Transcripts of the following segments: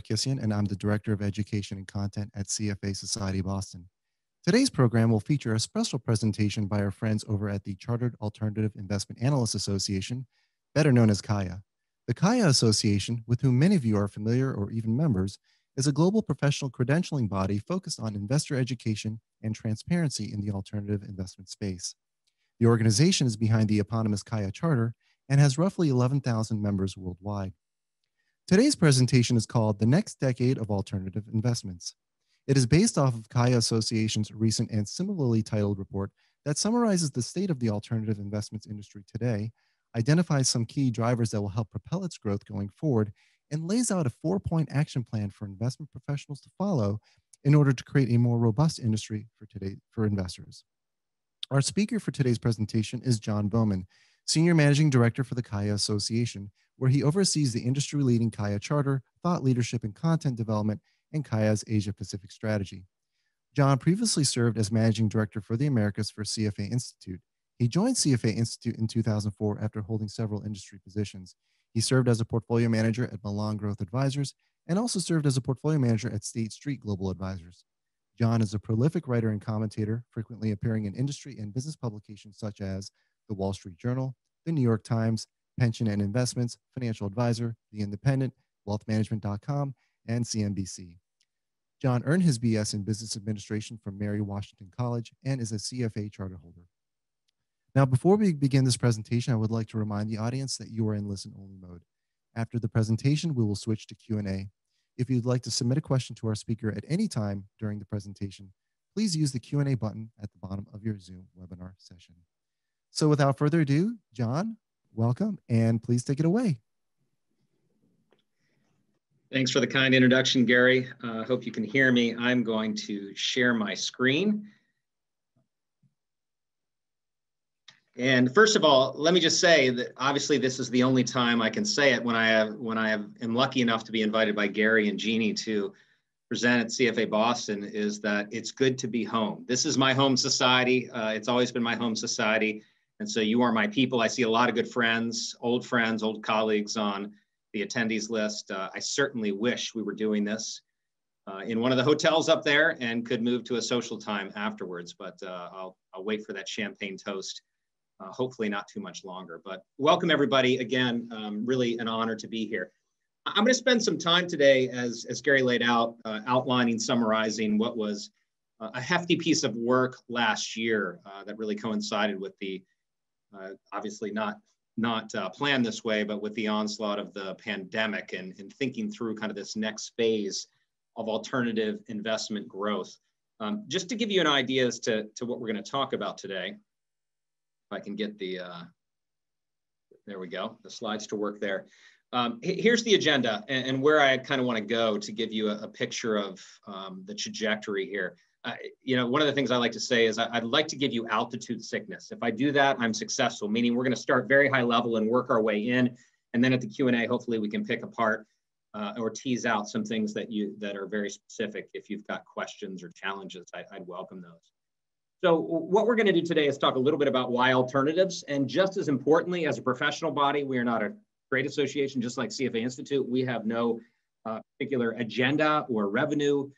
Sarkisian, and I'm the Director of Education and Content at CFA Society Boston. Today's program will feature a special presentation by our friends over at the Chartered Alternative Investment Analysts Association, better known as CAIA. The CAIA Association, with whom many of you are familiar or even members, is a global professional credentialing body focused on investor education and transparency in the alternative investment space. The organization is behind the eponymous CAIA Charter and has roughly 11,000 members worldwide. Today's presentation is called The Next Decade of Alternative Investments. It is based off of CAIA Association's recent and similarly titled report that summarizes the state of the alternative investments industry today, identifies some key drivers that will help propel its growth going forward, and lays out a 4-point action plan for investment professionals to follow in order to create a more robust industry for investors. Our speaker for today's presentation is John Bowman, Senior Managing Director for the CAIA Association, where he oversees the industry-leading CAIA Charter, thought leadership and content development, and CAIA's Asia-Pacific strategy. John previously served as Managing Director for the Americas for CFA Institute. He joined CFA Institute in 2004 after holding several industry positions. He served as a portfolio manager at Milan Growth Advisors and also served as a portfolio manager at State Street Global Advisors. John is a prolific writer and commentator, frequently appearing in industry and business publications such as The Wall Street Journal, The New York Times, Pension and Investments, Financial Advisor, The Independent, wealthmanagement.com, and CNBC. John earned his BS in Business Administration from Mary Washington College and is a CFA charter holder. Now, before we begin this presentation, I would like to remind the audience that you are in listen-only mode. After the presentation, we will switch to Q&A. If you'd like to submit a question to our speaker at any time during the presentation, please use the Q&A button at the bottom of your Zoom webinar session. So without further ado, John, welcome, and please take it away. Thanks for the kind introduction, Gary. Hope you can hear me. I'm going to share my screen. And first of all, let me just say that obviously this is the only time I can say it when I am lucky enough to be invited by Gary and Jeannie to present at CFA Boston, is that it's good to be home. This is my home society. It's always been my home society. And so you are my people. I see a lot of good friends, old colleagues on the attendees list. I certainly wish we were doing this in one of the hotels up there and could move to a social time afterwards, but I'll wait for that champagne toast. Hopefully not too much longer, but welcome everybody. Again, really an honor to be here. I'm going to spend some time today, as Gary laid out, outlining, summarizing what was a hefty piece of work last year that really coincided with the obviously not planned this way, but with the onslaught of the pandemic and thinking through kind of this next phase of alternative investment growth. Just to give you an idea as to what we're going to talk about today, if I can get the, there we go, the slides to work there. Here's the agenda and where I kind of want to go to give you a picture of the trajectory here. You know, one of the things I like to say is I'd like to give you altitude sickness. If I do that, I'm successful, meaning we're going to start very high level and work our way in. And then at the Q&A, hopefully we can pick apart or tease out some things that are very specific. If you've got questions or challenges, I'd welcome those. So what we're going to do today is talk a little bit about why alternatives. And just as importantly, as a professional body, we are not a trade association, just like CFA Institute. We have no particular agenda or revenue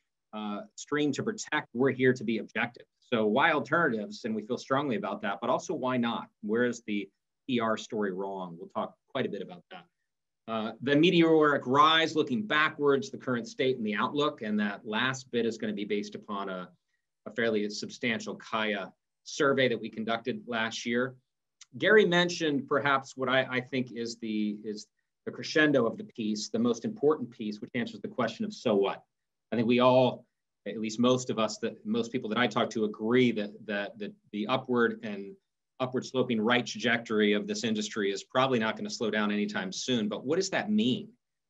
stream to protect. We're here to be objective. So why alternatives? And we feel strongly about that, but also why not? Where is the PR story wrong? We'll talk quite a bit about that. The meteoric rise, looking backwards, the current state and the outlook. And that last bit is going to be based upon a fairly substantial CAIA survey that we conducted last year. Gary mentioned perhaps what I think is the crescendo of the piece, the most important piece, which answers the question of so what? I think we all, at least most of us, most people that I talk to agree that the upward sloping right trajectory of this industry is probably not going to slow down anytime soon. But what does that mean?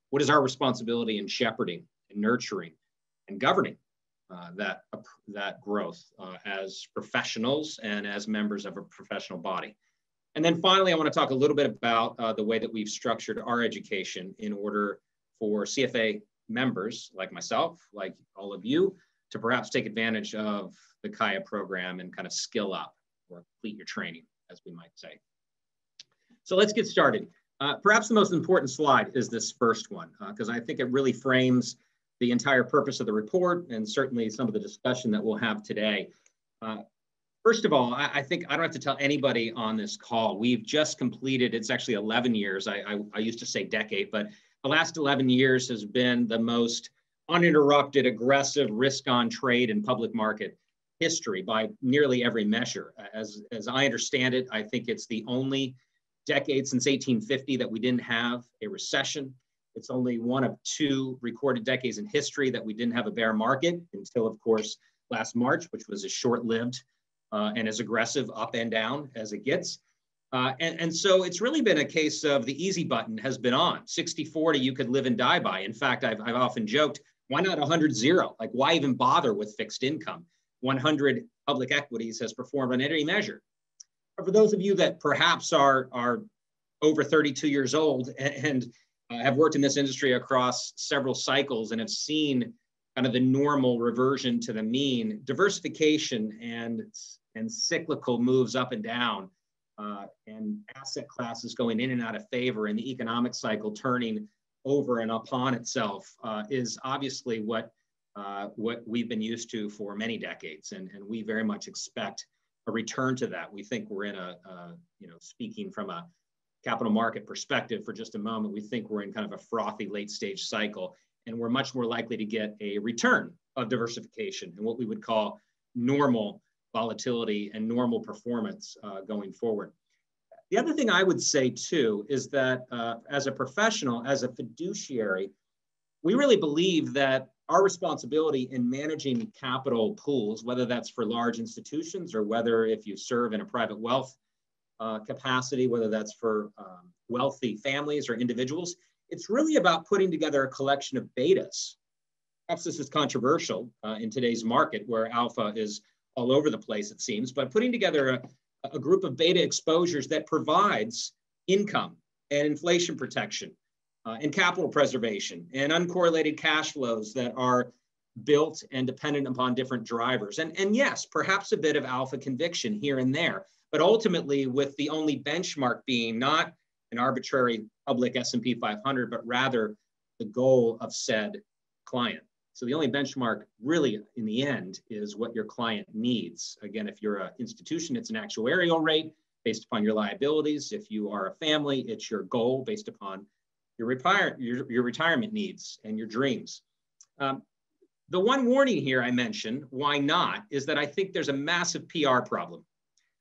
What is our responsibility in shepherding and nurturing and governing that growth as professionals and as members of a professional body? And then finally, I want to talk a little bit about the way that we've structured our education in order for CFA members like myself, like all of you, to perhaps take advantage of the CAIA program and kind of skill up or complete your training, as we might say. So let's get started. Perhaps the most important slide is this first one, because I think it really frames the entire purpose of the report and certainly some of the discussion that we'll have today. First of all, I think I don't have to tell anybody on this call, we've just completed, it's actually 11 years. I used to say decade, but the last 11 years has been the most uninterrupted, aggressive risk-on trade in public market history by nearly every measure. As I understand it, I think it's the only decade since 1850 that we didn't have a recession. It's only one of two recorded decades in history that we didn't have a bear market until, of course, last March, which was as short-lived and as aggressive up and down as it gets. And so it's really been a case of the easy button has been on. 60-40 you could live and die by. In fact, I've often joked, why not 100-0? Like, why even bother with fixed income? 100 public equities has performed on any measure. But for those of you that perhaps are over 32 years old and have worked in this industry across several cycles and have seen kind of the normal reversion to the mean, diversification and cyclical moves up and down and asset classes going in and out of favor and the economic cycle turning over and upon itself is obviously what we've been used to for many decades. And we very much expect a return to that. We think we're in speaking from a capital market perspective for just a moment, we think we're in kind of a frothy late stage cycle, and we're much more likely to get a return of diversification and what we would call normal volatility and normal performance going forward. The other thing I would say too is that as a professional, as a fiduciary, we really believe that our responsibility in managing capital pools, whether that's for large institutions or whether if you serve in a private wealth capacity, whether that's for wealthy families or individuals, it's really about putting together a collection of betas. Perhaps this is controversial in today's market where alpha is all over the place, it seems, but putting together a group of beta exposures that provides income and inflation protection and capital preservation and uncorrelated cash flows that are built and dependent upon different drivers. And yes, perhaps a bit of alpha conviction here and there, but ultimately with the only benchmark being not an arbitrary public S&P 500, but rather the goal of said client. So the only benchmark really in the end is what your client needs. Again, if you're an institution, it's an actuarial rate based upon your liabilities. If you are a family, it's your goal based upon your retirement needs and your dreams. The one warning here I mentioned, why not, is that I think there's a massive PR problem.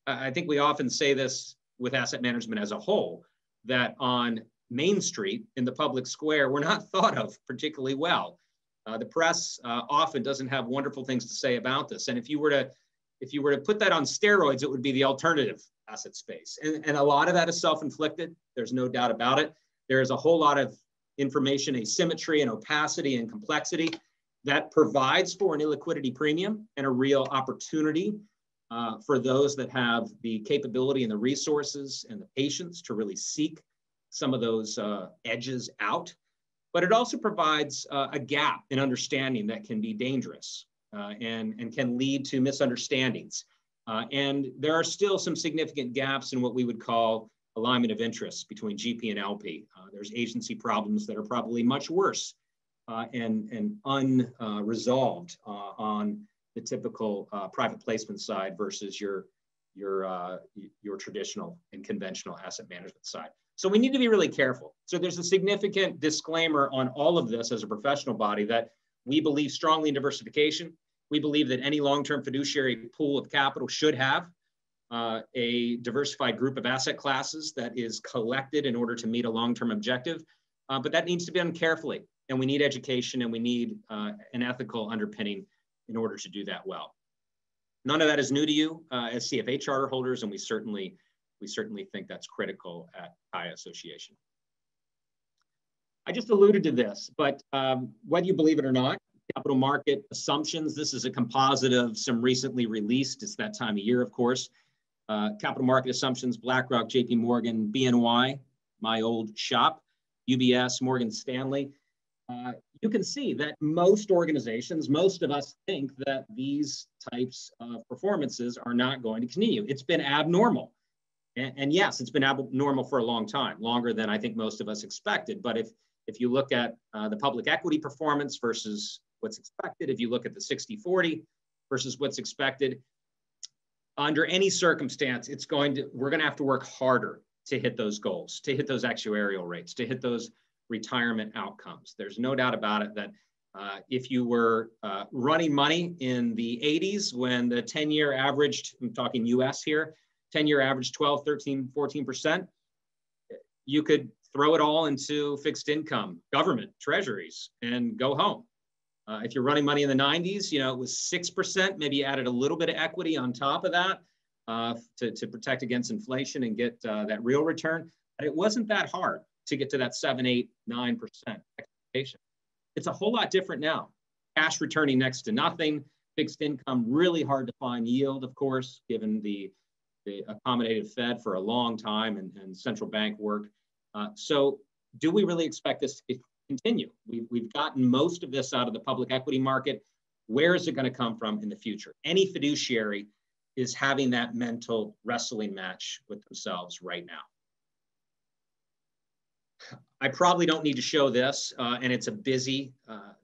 I think we often say this with asset management as a whole, that on Main Street in the public square, we're not thought of particularly well. The press often doesn't have wonderful things to say about this. And if you were to put that on steroids, it would be the alternative asset space. And a lot of that is self-inflicted. There's no doubt about it. There is a whole lot of information asymmetry and opacity and complexity that provides for an illiquidity premium and a real opportunity for those that have the capability and the resources and the patience to really seek some of those edges out. But it also provides a gap in understanding that can be dangerous and can lead to misunderstandings. And there are still some significant gaps in what we would call alignment of interests between GP and LP. There's agency problems that are probably much worse and unresolved on the typical private placement side versus your traditional and conventional asset management side. So we need to be really careful. So there's a significant disclaimer on all of this as a professional body that we believe strongly in diversification. We believe that any long-term fiduciary pool of capital should have a diversified group of asset classes that is collected in order to meet a long-term objective. But that needs to be done carefully. And we need education and we need an ethical underpinning in order to do that well. None of that is new to you as CFA charter holders, and we certainly think that's critical at CAIA Association. I just alluded to this, but whether you believe it or not, capital market assumptions, this is a composite of some recently released, it's that time of year, of course, capital market assumptions, BlackRock, JP Morgan, BNY, my old shop, UBS, Morgan Stanley. You can see that most organizations, most of us think that these types of performances are not going to continue. It's been abnormal. And yes, it's been abnormal for a long time, longer than I think most of us expected. But If you look at the public equity performance versus what's expected, if you look at the 60-40 versus what's expected, under any circumstance, we're going to have to work harder to hit those goals, to hit those actuarial rates, to hit those retirement outcomes. There's no doubt about it that if you were running money in the 80s when the 10-year averaged, I'm talking US here, 10-year average 12, 13, 14%, you could throw it all into fixed income, government, treasuries, and go home. If you're running money in the 90s, it was 6%, maybe you added a little bit of equity on top of that to protect against inflation and get that real return. But it wasn't that hard to get to that 7, 8, 9% expectation. It's a whole lot different now. Cash returning next to nothing, fixed income, really hard to find yield, of course, given the accommodative Fed for a long time and central bank work. So do we really expect this to continue? We've gotten most of this out of the public equity market. Where is it going to come from in the future? Any fiduciary is having that mental wrestling match with themselves right now. I probably don't need to show this, and it's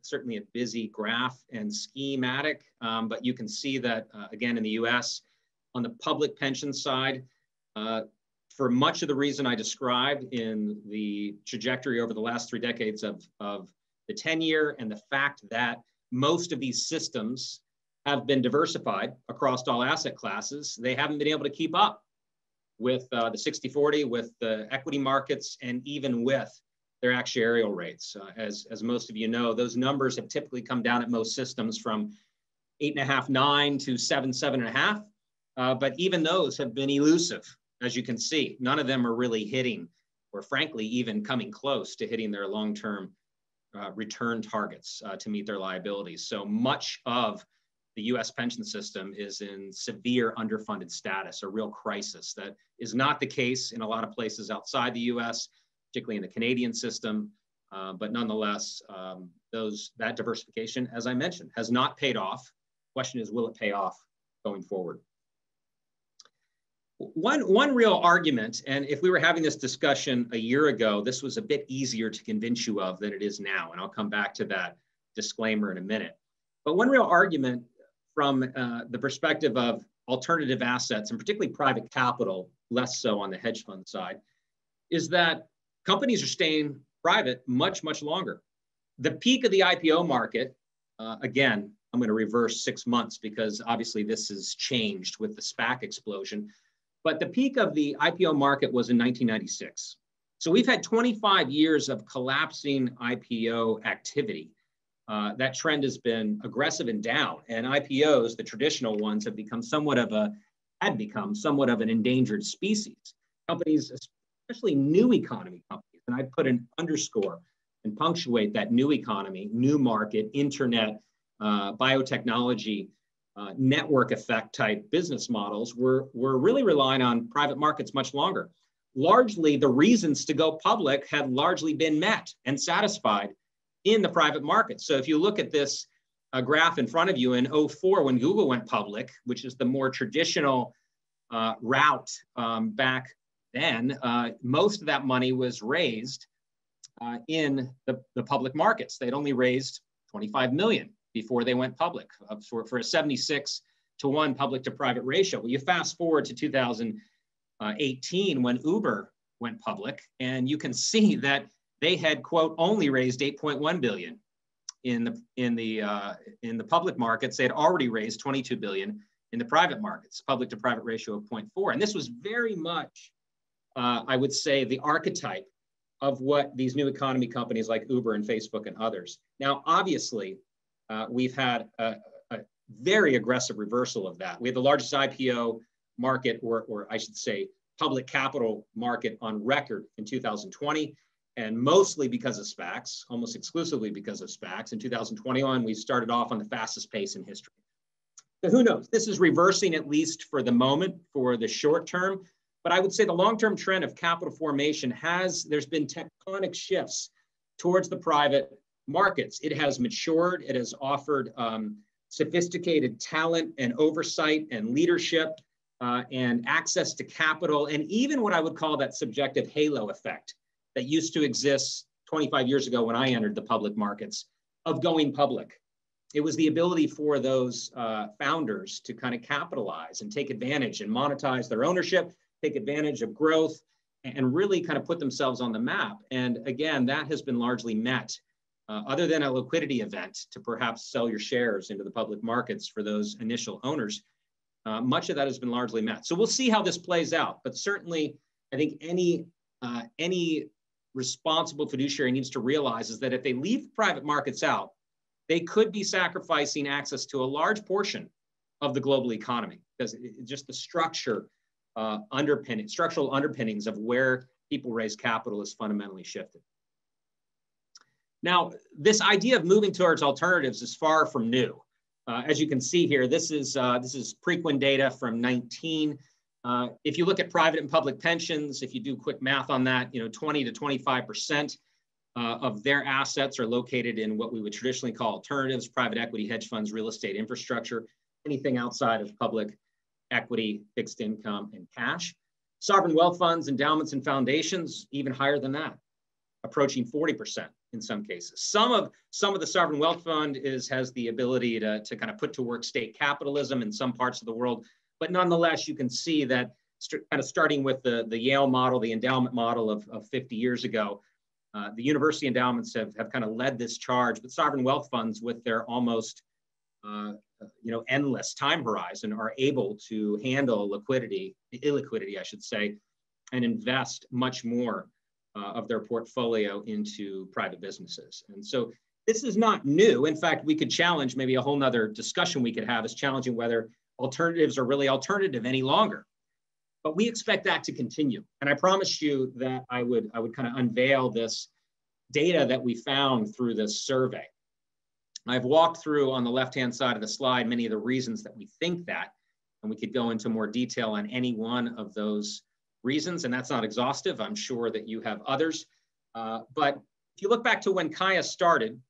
certainly a busy graph and schematic, but you can see that, again, in the US, on the public pension side, for much of the reason I described in the trajectory over the last 3 decades of the 10-year and the fact that most of these systems have been diversified across all asset classes, they haven't been able to keep up with the 60-40, with the equity markets, and even with their actuarial rates. As most of you know, those numbers have typically come down at most systems from 8.5, 9 to 7, 7.5. But even those have been elusive, as you can see. None of them are really hitting, or frankly, even coming close to hitting their long-term return targets to meet their liabilities. So much of the US pension system is in severe underfunded status, a real crisis. That is not the case in a lot of places outside the US, particularly in the Canadian system. But nonetheless, that diversification, as I mentioned, has not paid off. The question is, will it pay off going forward? One real argument, and if we were having this discussion a year ago, this was a bit easier to convince you of than it is now, and I'll come back to that disclaimer in a minute. But one real argument from the perspective of alternative assets, and particularly private capital, less so on the hedge fund side, is that companies are staying private much, much longer. The peak of the IPO market, again, I'm going to reverse 6 months because obviously this has changed with the SPAC explosion. But the peak of the IPO market was in 1996. So we've had 25 years of collapsing IPO activity. That trend has been aggressive and down. And IPOs, the traditional ones, had become somewhat of an endangered species. Companies, especially new economy companies, and I put an underscore and punctuate that new economy, new market, internet, biotechnology, network effect type business models were really relying on private markets much longer. Largely, the reasons to go public had largely been met and satisfied in the private market. So if you look at this graph in front of you in 2004, when Google went public, which is the more traditional route back then, most of that money was raised in the public markets. They'd only raised 25 million before they went public for a 76-to-1 public to private ratio. Well, you fast forward to 2018 when Uber went public, and you can see that they had, quote, only raised 8.1 billion in the public markets. They had already raised 22 billion in the private markets, public to private ratio of 0.4. And this was very much, I would say, the archetype of what these new economy companies like Uber and Facebook and others. Now, obviously, we've had a very aggressive reversal of that. We had the largest IPO market, or I should say, public capital market on record in 2020, and mostly because of SPACs, almost exclusively because of SPACs. In 2021, we started off on the fastest pace in history. So who knows? This is reversing, at least for the moment, for the short term. But I would say the long-term trend of capital formation there's been tectonic shifts towards the private markets. It has matured. It has offered sophisticated talent and oversight and leadership and access to capital, and even what I would call that subjective halo effect that used to exist 25 years ago when I entered the public markets, of going public. It was the ability for those founders to kind of capitalize and take advantage and monetize their ownership, take advantage of growth, and really kind of put themselves on the map. And again, that has been largely met, other than a liquidity event to perhaps sell your shares into the public markets for those initial owners. Much of that has been largely met. So we'll see how this plays out. But certainly, I think any responsible fiduciary needs to realize is that if they leave private markets out, they could be sacrificing access to a large portion of the global economy because just the structural underpinnings of where people raise capital is fundamentally shifted. Now, this idea of moving towards alternatives is far from new. As you can see here, this is Preqin data from 19. If you look at private and public pensions, if you do quick math on that, 20 to 25% of their assets are located in what we would traditionally call alternatives, private equity, hedge funds, real estate infrastructure, anything outside of public equity, fixed income, and cash. Sovereign wealth funds, endowments, and foundations, even higher than that, approaching 40% in some cases. Some of the sovereign wealth fund has the ability to kind of put to work state capitalism in some parts of the world. But nonetheless, you can see that kind of starting with the Yale model, the endowment model of 50 years ago, the university endowments have kind of led this charge, but sovereign wealth funds with their almost endless time horizon are able to handle illiquidity, I should say, and invest much more of their portfolio into private businesses. And so this is not new. In fact, we could challenge, maybe a whole nother discussion we could have is challenging whether alternatives are really alternative any longer. But we expect that to continue. And I promised you that I would kind of unveil this data that we found through this survey. I've walked through on the left-hand side of the slide many of the reasons that we think that, and we could go into more detail on any one of those reasons, and that's not exhaustive. I'm sure that you have others. But if you look back to when CAIA started,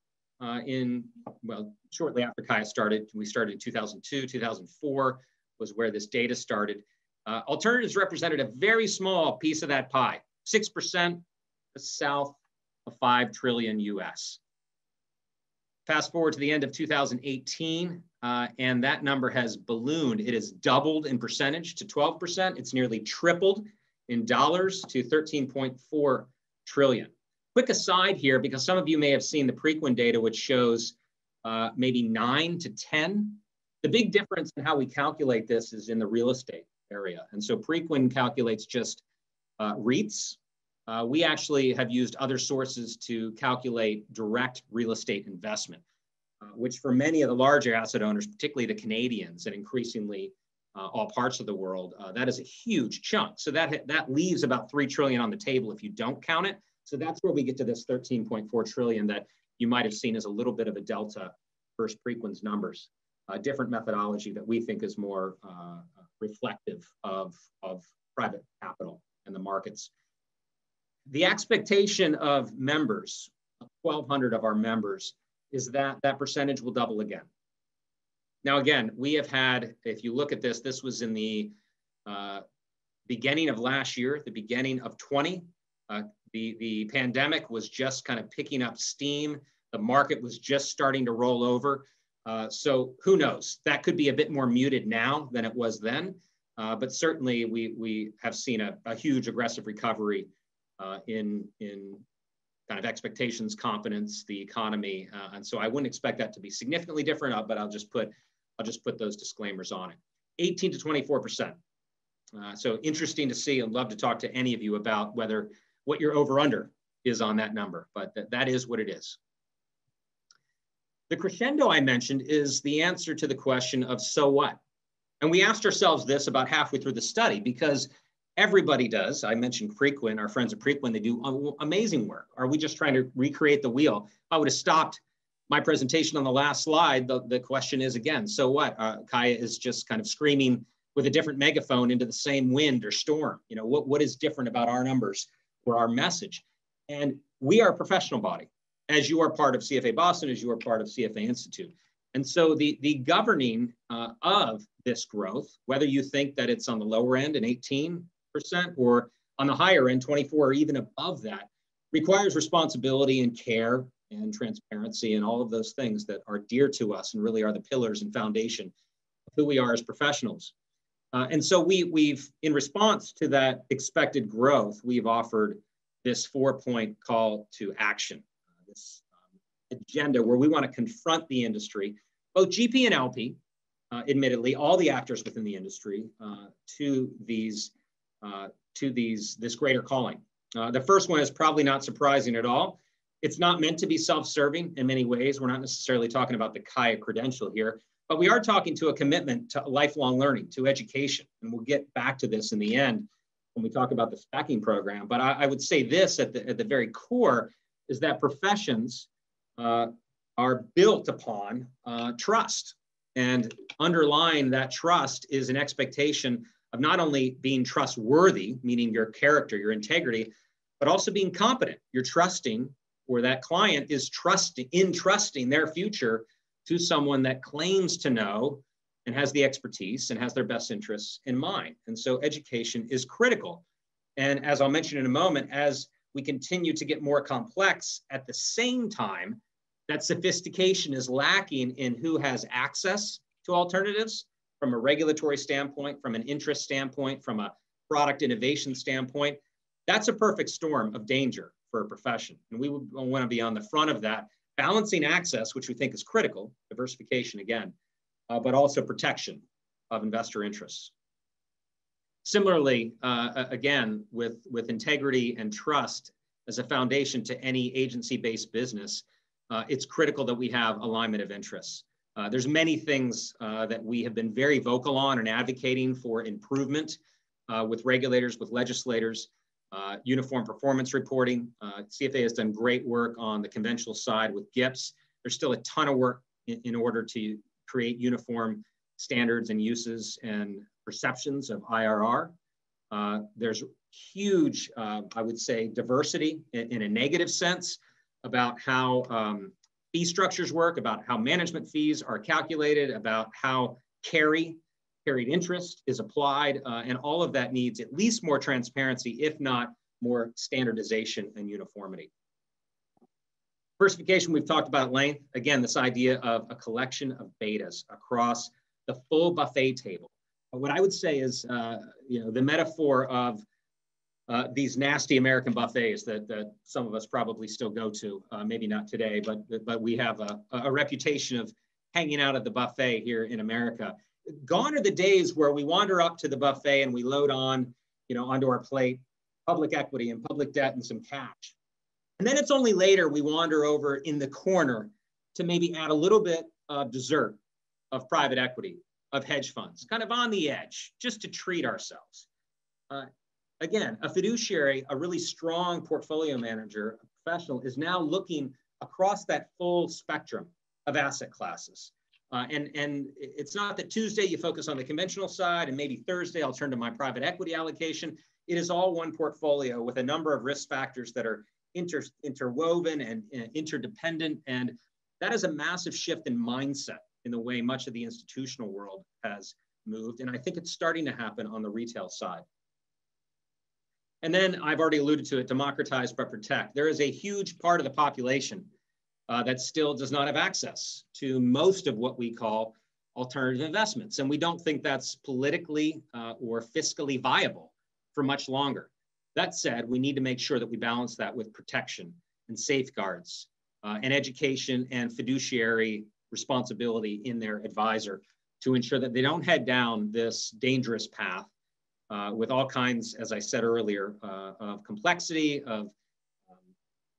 shortly after CAIA started, we started in 2002, 2004 was where this data started. Alternatives represented a very small piece of that pie, 6%, south of 5 trillion US. Fast forward to the end of 2018, and that number has ballooned. It has doubled in percentage to 12%. It's nearly tripled in dollars to 13.4 trillion. Quick aside here, because some of you may have seen the Preqin data, which shows maybe 9 to 10. The big difference in how we calculate this is in the real estate area. And so Preqin calculates just REITs. We actually have used other sources to calculate direct real estate investment, which for many of the larger asset owners, particularly the Canadians and increasingly all parts of the world, that is a huge chunk. So that leaves about 3 trillion on the table if you don't count it. So that's where we get to this 13.4 trillion that you might have seen as a little bit of a delta versus Preqin's numbers. A different methodology that we think is more reflective of private capital and the markets. The expectation of members, 1,200 of our members, is that that percentage will double again. Now, again, we have had, if you look at this, this was in the beginning of last year, the beginning of 20. The pandemic was just kind of picking up steam. The market was just starting to roll over. So who knows? That could be a bit more muted now than it was then. But certainly we have seen a huge aggressive recovery in kind of expectations, confidence, the economy. And so I wouldn't expect that to be significantly different, but I'll just put those disclaimers on it. 18 to 24%. So interesting to see, and love to talk to any of you about what your over under is on that number, but that is what it is. The crescendo I mentioned is the answer to the question of so what? And we asked ourselves this about halfway through the study because everybody does. I mentioned Preqin, our friends at Preqin, they do amazing work. Are we just trying to recreate the wheel? If I would have stopped my presentation on the last slide, the question is again, so what? CAIA is just kind of screaming with a different megaphone into the same wind or storm. What is different about our numbers or our message? And we are a professional body, as you are part of CFA Boston, as you are part of CFA Institute. And so the governing of this growth, whether you think that it's on the lower end in 18% or on the higher end, 24 or even above that, requires responsibility and care and transparency and all of those things that are dear to us and really are the pillars and foundation of who we are as professionals. And so we've, in response to that expected growth, we've offered this 4-point call to action, this agenda where we want to confront the industry, both GP and LP, admittedly, all the actors within the industry, to this greater calling. The first one is probably not surprising at all. It's not meant to be self-serving in many ways. We're not necessarily talking about the CAIA credential here, but we are talking to a commitment to lifelong learning, to education. And we'll get back to this in the end when we talk about the stacking program. But I would say this at the very core is that professions are built upon trust. And underlying that trust is an expectation of not only being trustworthy, meaning your character, your integrity, but also being competent. You're trusting, or that client is entrusting their future to someone that claims to know and has the expertise and has their best interests in mind. And so education is critical. And as I'll mention in a moment, as we continue to get more complex, at the same time, that sophistication is lacking in who has access to alternatives from a regulatory standpoint, from an interest standpoint, from a product innovation standpoint. That's a perfect storm of danger for a profession. And we want to be on the front of that, balancing access, which we think is critical, diversification again, but also protection of investor interests. Similarly, again, with integrity and trust as a foundation to any agency-based business, it's critical that we have alignment of interests. There's many things that we have been very vocal on and advocating for improvement with regulators, with legislators, uniform performance reporting. CFA has done great work on the conventional side with GIPS. There's still a ton of work in order to create uniform standards and uses and perceptions of IRR. There's huge, I would say, diversity in a negative sense about how fee structures work, about how management fees are calculated, about how carried interest is applied, and all of that needs at least more transparency, if not more standardization and uniformity. Diversification, we've talked about at length. Again, this idea of a collection of betas across the full buffet table. But what I would say is, the metaphor of these nasty American buffets that some of us probably still go to, maybe not today, but we have a reputation of hanging out at the buffet here in America. Gone are the days where we wander up to the buffet and we load on, onto our plate, public equity and public debt and some cash. And then it's only later we wander over in the corner to maybe add a little bit of dessert, of private equity, of hedge funds, kind of on the edge, just to treat ourselves. Again, a fiduciary, a really strong portfolio manager, a professional, is now looking across that full spectrum of asset classes. And it's not that Tuesday you focus on the conventional side and maybe Thursday I'll turn to my private equity allocation. It is all one portfolio with a number of risk factors that are interwoven and interdependent. And that is a massive shift in mindset in the way much of the institutional world has moved. And I think it's starting to happen on the retail side. And then I've already alluded to it, democratize but protect. There is a huge part of the population that still does not have access to most of what we call alternative investments. And we don't think that's politically or fiscally viable for much longer. That said, we need to make sure that we balance that with protection and safeguards and education and fiduciary responsibility in their advisor to ensure that they don't head down this dangerous path with all kinds, as I said earlier, of complexity, of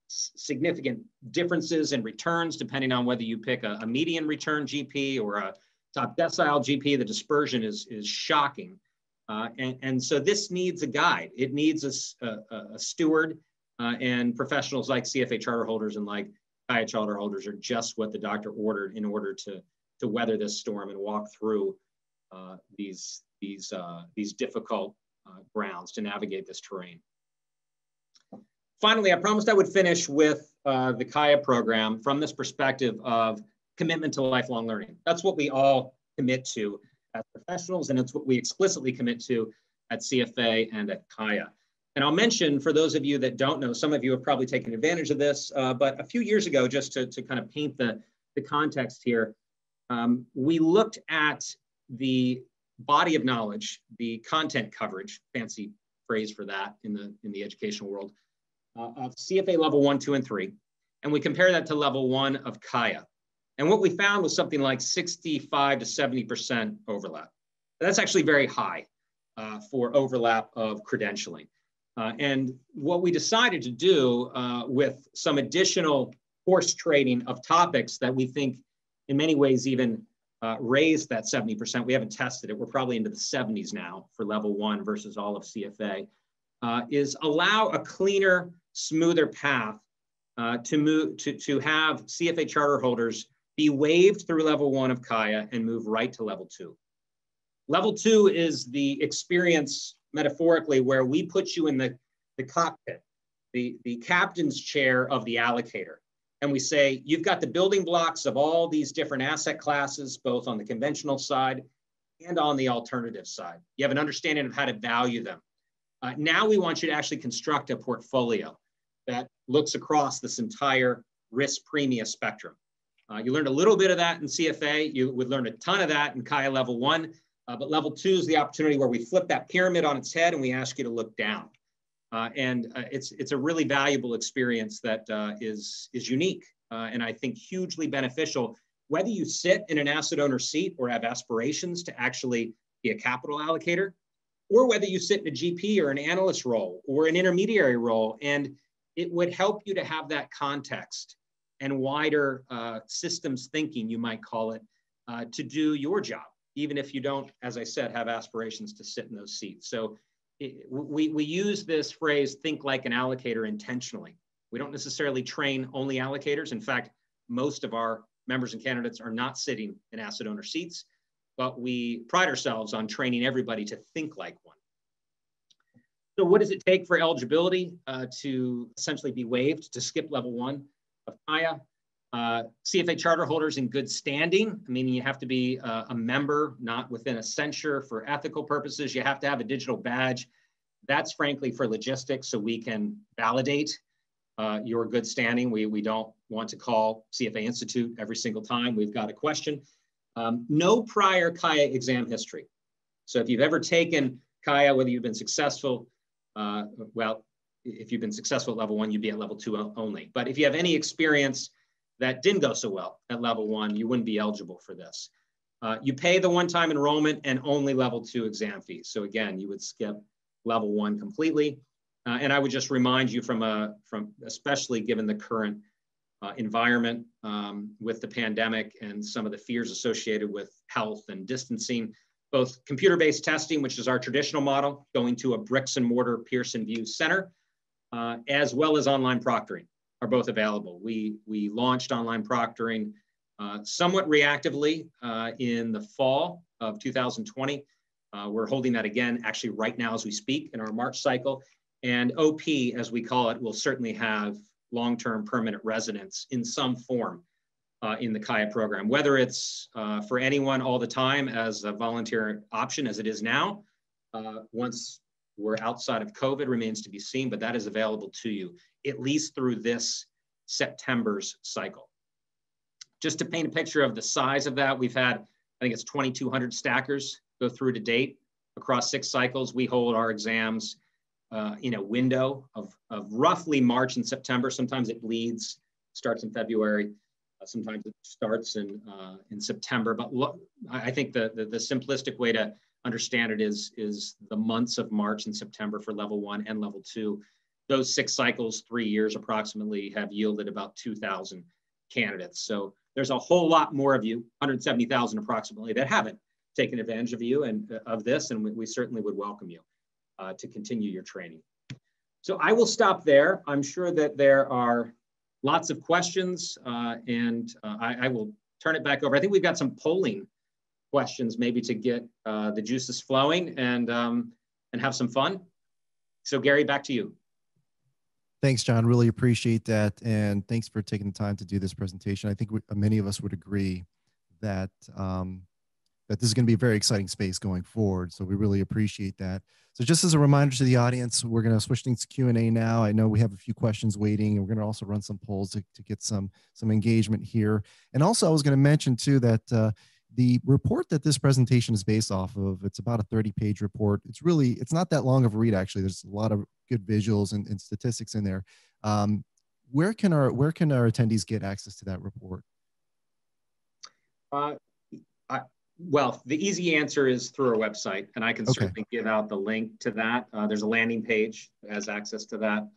significant differences in returns, depending on whether you pick a median return GP or a top decile GP. The dispersion is shocking. And so this needs a guide. It needs a steward, and professionals like CFA charter holders and like CAIA charter holders are just what the doctor ordered in order to weather this storm and walk through these difficult grounds to navigate this terrain. Finally, I promised I would finish with the CAIA program from this perspective of commitment to lifelong learning. That's what we all commit to as professionals, and it's what we explicitly commit to at CFA and at CAIA. And I'll mention, for those of you that don't know, some of you have probably taken advantage of this, but a few years ago, just to kind of paint the context here, we looked at the body of knowledge, the content coverage, fancy phrase for that in the educational world, of CFA level 1, 2, and 3. And we compared that to level 1 of CAIA. And what we found was something like 65 to 70% overlap. That's actually very high for overlap of credentialing. And what we decided to do with some additional horse trading of topics that we think in many ways even raised that 70%, we haven't tested it, we're probably into the 70s now for level 1 versus all of CFA, is allow a cleaner, smoother path to have CFA charter holders be waived through level 1 of CAIA and move right to level 2. Level 2 is the experience, metaphorically, where we put you in the cockpit, the captain's chair of the allocator. And we say, you've got the building blocks of all these different asset classes, both on the conventional side and on the alternative side. You have an understanding of how to value them. Now we want you to actually construct a portfolio that looks across this entire risk premia spectrum. You learned a little bit of that in CFA. You would learn a ton of that in CAIA level 1. But level 2 is the opportunity where we flip that pyramid on its head and we ask you to look down. It's a really valuable experience that is unique and I think hugely beneficial, whether you sit in an asset owner seat or have aspirations to actually be a capital allocator, or whether you sit in a GP or an analyst role or an intermediary role. And it would help you to have that context and wider systems thinking, you might call it, to do your job, even if you don't, as I said, have aspirations to sit in those seats. So we use this phrase, think like an allocator, intentionally. We don't necessarily train only allocators. In fact, most of our members and candidates are not sitting in asset owner seats, but we pride ourselves on training everybody to think like one. So what does it take for eligibility to essentially be waived, to skip level 1 of CAIA? CFA charter holders in good standing, meaning you have to be a member, not within a censure for ethical purposes. You have to have a digital badge. That's frankly for logistics, so we can validate your good standing. We don't want to call CFA Institute every single time we've got a question. No prior CAIA exam history. So if you've ever taken CAIA, whether you've been successful, well, if you've been successful at level 1, you'd be at level 2 only. But if you have any experience that didn't go so well at level 1, you wouldn't be eligible for this. You pay the one-time enrollment and only level 2 exam fees. So again, you would skip level 1 completely. And I would just remind you from especially given the current environment with the pandemic and some of the fears associated with health and distancing, both computer-based testing, which is our traditional model, going to a bricks and mortar Pearson VUE center, as well as online proctoring are both available. We launched online proctoring somewhat reactively in the fall of 2020. We're holding that again, actually right now as we speak in our March cycle. And OP, as we call it, will certainly have long-term permanent residence in some form in the CAIA program, whether it's for anyone all the time as a volunteer option as it is now. Once we're outside of COVID remains to be seen, but that is available to you at least through this September's cycle. Just to paint a picture of the size of that, we've had, I think it's 2,200 stackers go through to date across 6 cycles. We hold our exams in a window of roughly March and September. Sometimes it bleeds, starts in February. Sometimes it starts in September. But look, I think the simplistic way to understand it is the months of March and September for level 1 and level 2. Those 6 cycles, 3 years approximately, have yielded about 2,000 candidates. So there's a whole lot more of you, 170,000 approximately, that haven't taken advantage of you and of this, and we certainly would welcome you to continue your training. So I will stop there. I'm sure that there are lots of questions, and I will turn it back over. I think we've got some polling questions maybe to get the juices flowing and have some fun. So Gary, back to you. Thanks, John. Really appreciate that. And thanks for taking the time to do this presentation. I think many of us would agree that, that But this is going to be a very exciting space going forward. So we really appreciate that. So just as a reminder to the audience, we're going to switch things to Q&A now. I know we have a few questions waiting, and we're going to also run some polls to get some engagement here. And also I was going to mention too that the report that this presentation is based off of, it's about a 30-page report. It's not that long of a read, actually. There's a lot of good visuals and statistics in there. Where can our attendees get access to that report? Well, the easy answer is through our website, and I can certainly give out the link to that. There's a landing page that has access to that.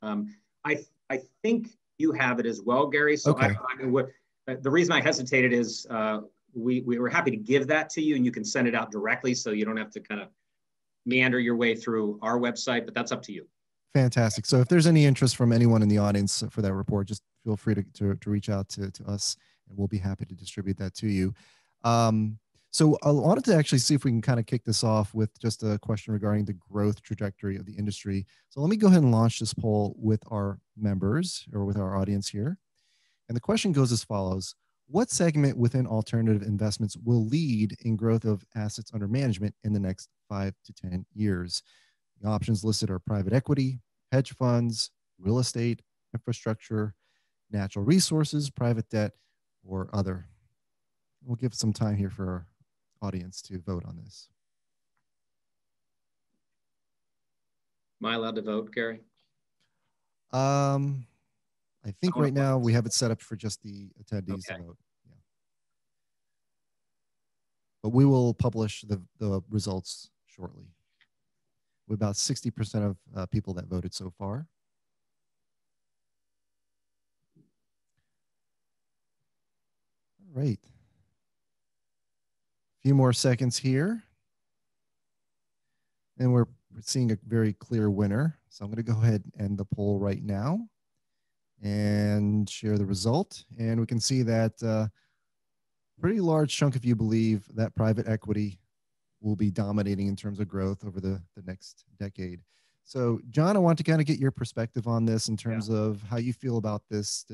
I think you have it as well, Gary. So the reason I hesitated is we were happy to give that to you, and you can send it out directly, so you don't have to kind of meander your way through our website, but that's up to you. Fantastic. So if there's any interest from anyone in the audience for that report, just feel free to reach out to us, and we'll be happy to distribute that to you. So I wanted to actually see if we can kind of kick this off with just a question regarding the growth trajectory of the industry. So let me go ahead and launch this poll with our members or with our audience here. And the question goes as follows. What segment within alternative investments will lead in growth of assets under management in the next 5 to 10 years? The options listed are private equity, hedge funds, real estate, infrastructure, natural resources, private debt, or other. We'll give some time here for our audience to vote on this. Am I allowed to vote, Gary? I think right now we have it set up for just the attendees to vote. Yeah. But we will publish the results shortly. With about 60% of people that voted so far. All right. Few more seconds here. And we're seeing a very clear winner. So I'm going to go ahead and end the poll right now and share the result. And we can see that a pretty large chunk of you believe that private equity will be dominating in terms of growth over the next decade. So John, I want to kind of get your perspective on this in terms of how you feel about this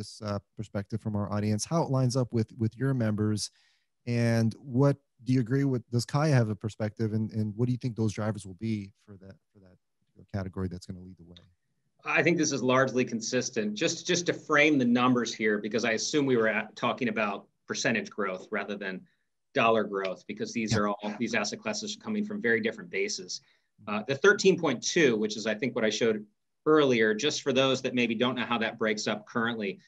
perspective from our audience, how it lines up with your members, and what do you agree with? Does CAIA have a perspective, and what do you think those drivers will be for that category that's going to lead the way? I think this is largely consistent. Just to frame the numbers here, because I assume we were talking about percentage growth rather than dollar growth, because these asset classes are coming from very different bases. The 13.2, which is I think what I showed earlier, just for those that maybe don't know how that breaks up currently,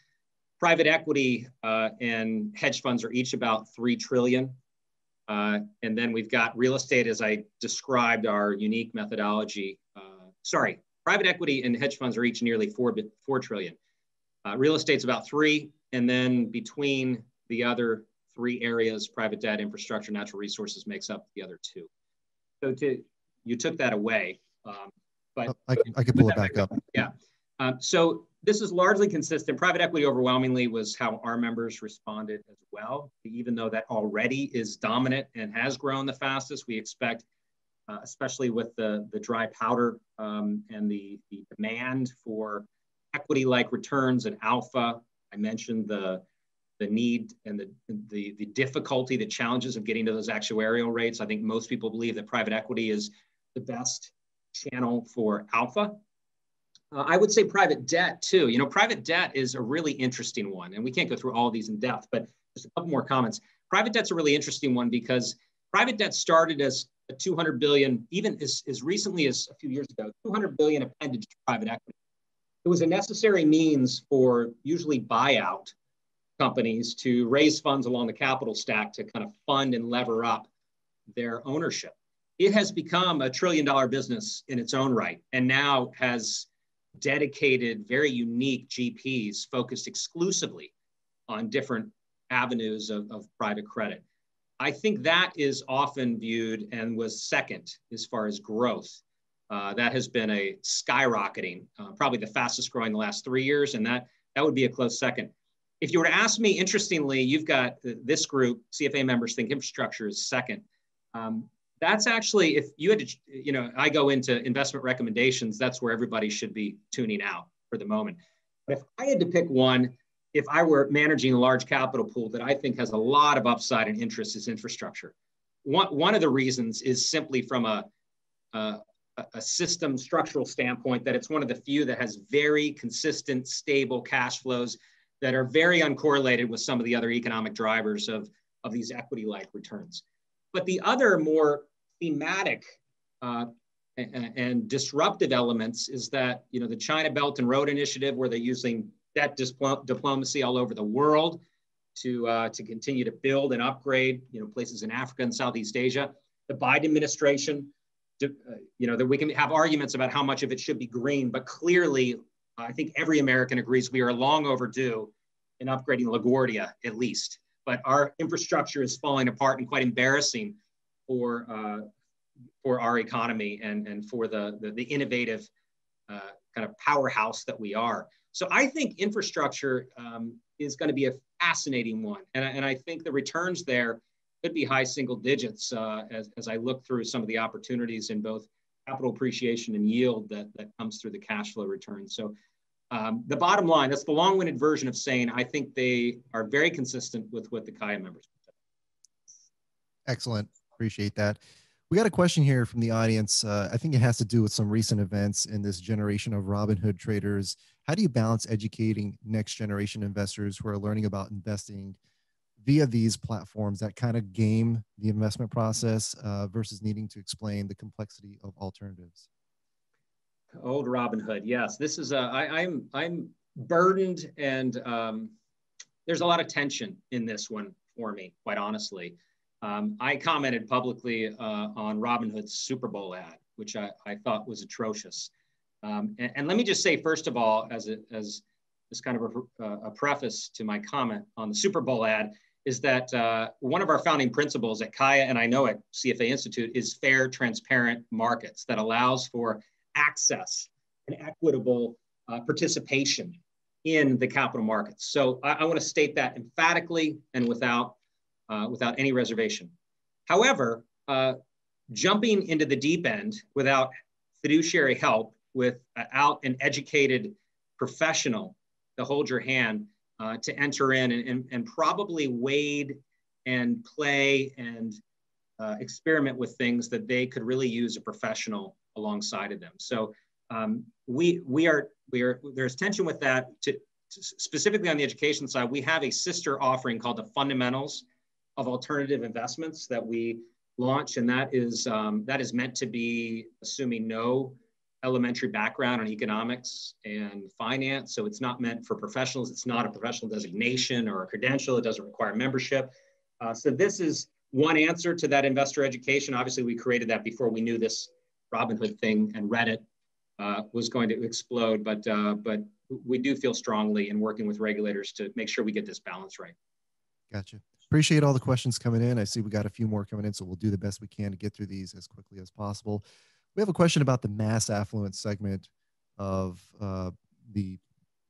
private equity and hedge funds are each about 3 trillion. And then we've got real estate, as I described our unique methodology. Private equity and hedge funds are each nearly 4 trillion. Real estate's about 3, and then between the other 3 areas, private debt, infrastructure, natural resources, makes up the other 2. So you took that away, but I could pull it back up. Yeah. So this is largely consistent. Private equity overwhelmingly was how our members responded as well. Even though that already is dominant and has grown the fastest, we expect, especially with the dry powder and the demand for equity-like returns and alpha. I mentioned the need and the difficulty, the challenges of getting to those actuarial rates. I think most people believe that private equity is the best channel for alpha. I would say private debt too. You know, private debt is a really interesting one, and we can't go through all of these in depth, but just a couple more comments. Private debt's a really interesting one because private debt started as a 200 billion, even as recently as a few years ago, 200 billion appendage to private equity. It was a necessary means for usually buyout companies to raise funds along the capital stack to kind of fund and lever up their ownership. It has become a $1 trillion business in its own right, and now has dedicated, very unique GPs focused exclusively on different avenues of private credit. I think that is often viewed and was second as far as growth. That has been a skyrocketing, probably the fastest growing the last 3 years, and that would be a close second. If you were to ask me, interestingly, you've got this group, CFA members think infrastructure is second. That's actually, if you had to, you know, I go into investment recommendations, that's where everybody should be tuning out for the moment. But if I had to pick one, if I were managing a large capital pool that I think has a lot of upside and interest, is infrastructure. one of the reasons is simply from a system structural standpoint, that it's one of the few that has very consistent, stable cash flows that are very uncorrelated with some of the other economic drivers of these equity-like returns. But the other more thematic and disruptive elements is that, you know, the China Belt and Road Initiative, where they're using debt diplomacy all over the world to continue to build and upgrade, you know, places in Africa and Southeast Asia. The Biden administration, you know, that we can have arguments about how much of it should be green, but clearly, I think every American agrees we are long overdue in upgrading LaGuardia, at least. But our infrastructure is falling apart and quite embarrassing for our economy and for the innovative kind of powerhouse that we are. So I think infrastructure is going to be a fascinating one. And I think the returns there could be high single digits as I look through some of the opportunities in both capital appreciation and yield that comes through the cash flow return. So the bottom line, that's the long-winded version of saying I think they are very consistent with what the CAIA members say. Excellent. Appreciate that. We got a question here from the audience. I think it has to do with some recent events in this generation of Robinhood traders. How do you balance educating next generation investors who are learning about investing via these platforms that kind of game the investment process versus needing to explain the complexity of alternatives? Old Robinhood, yes. This is I'm burdened, and there's a lot of tension in this one for me, quite honestly. I commented publicly on Robinhood's Super Bowl ad, which I thought was atrocious. And let me just say, first of all, as kind of a preface to my comment on the Super Bowl ad, is that one of our founding principles at CAIA, and I know at CFA Institute, is fair, transparent markets that allows for access and equitable participation in the capital markets. So I want to state that emphatically and without any reservation. However, jumping into the deep end without fiduciary help, without an educated professional to hold your hand, to enter in and probably wade and play and experiment with things that they could really use a professional alongside of them. So there's tension with that. Specifically on the education side, we have a sister offering called the Fundamentals of Alternative Investments that we launch, and that is meant to be assuming no elementary background on economics and finance. So it's not meant for professionals. It's not a professional designation or a credential. It doesn't require membership. So this is one answer to that investor education. Obviously, we created that before we knew this Robinhood thing and Reddit was going to explode. But we do feel strongly in working with regulators to make sure we get this balance right. Gotcha. Appreciate all the questions coming in. I see we got a few more coming in, so we'll do the best we can to get through these as quickly as possible. We have a question about the mass affluent segment of the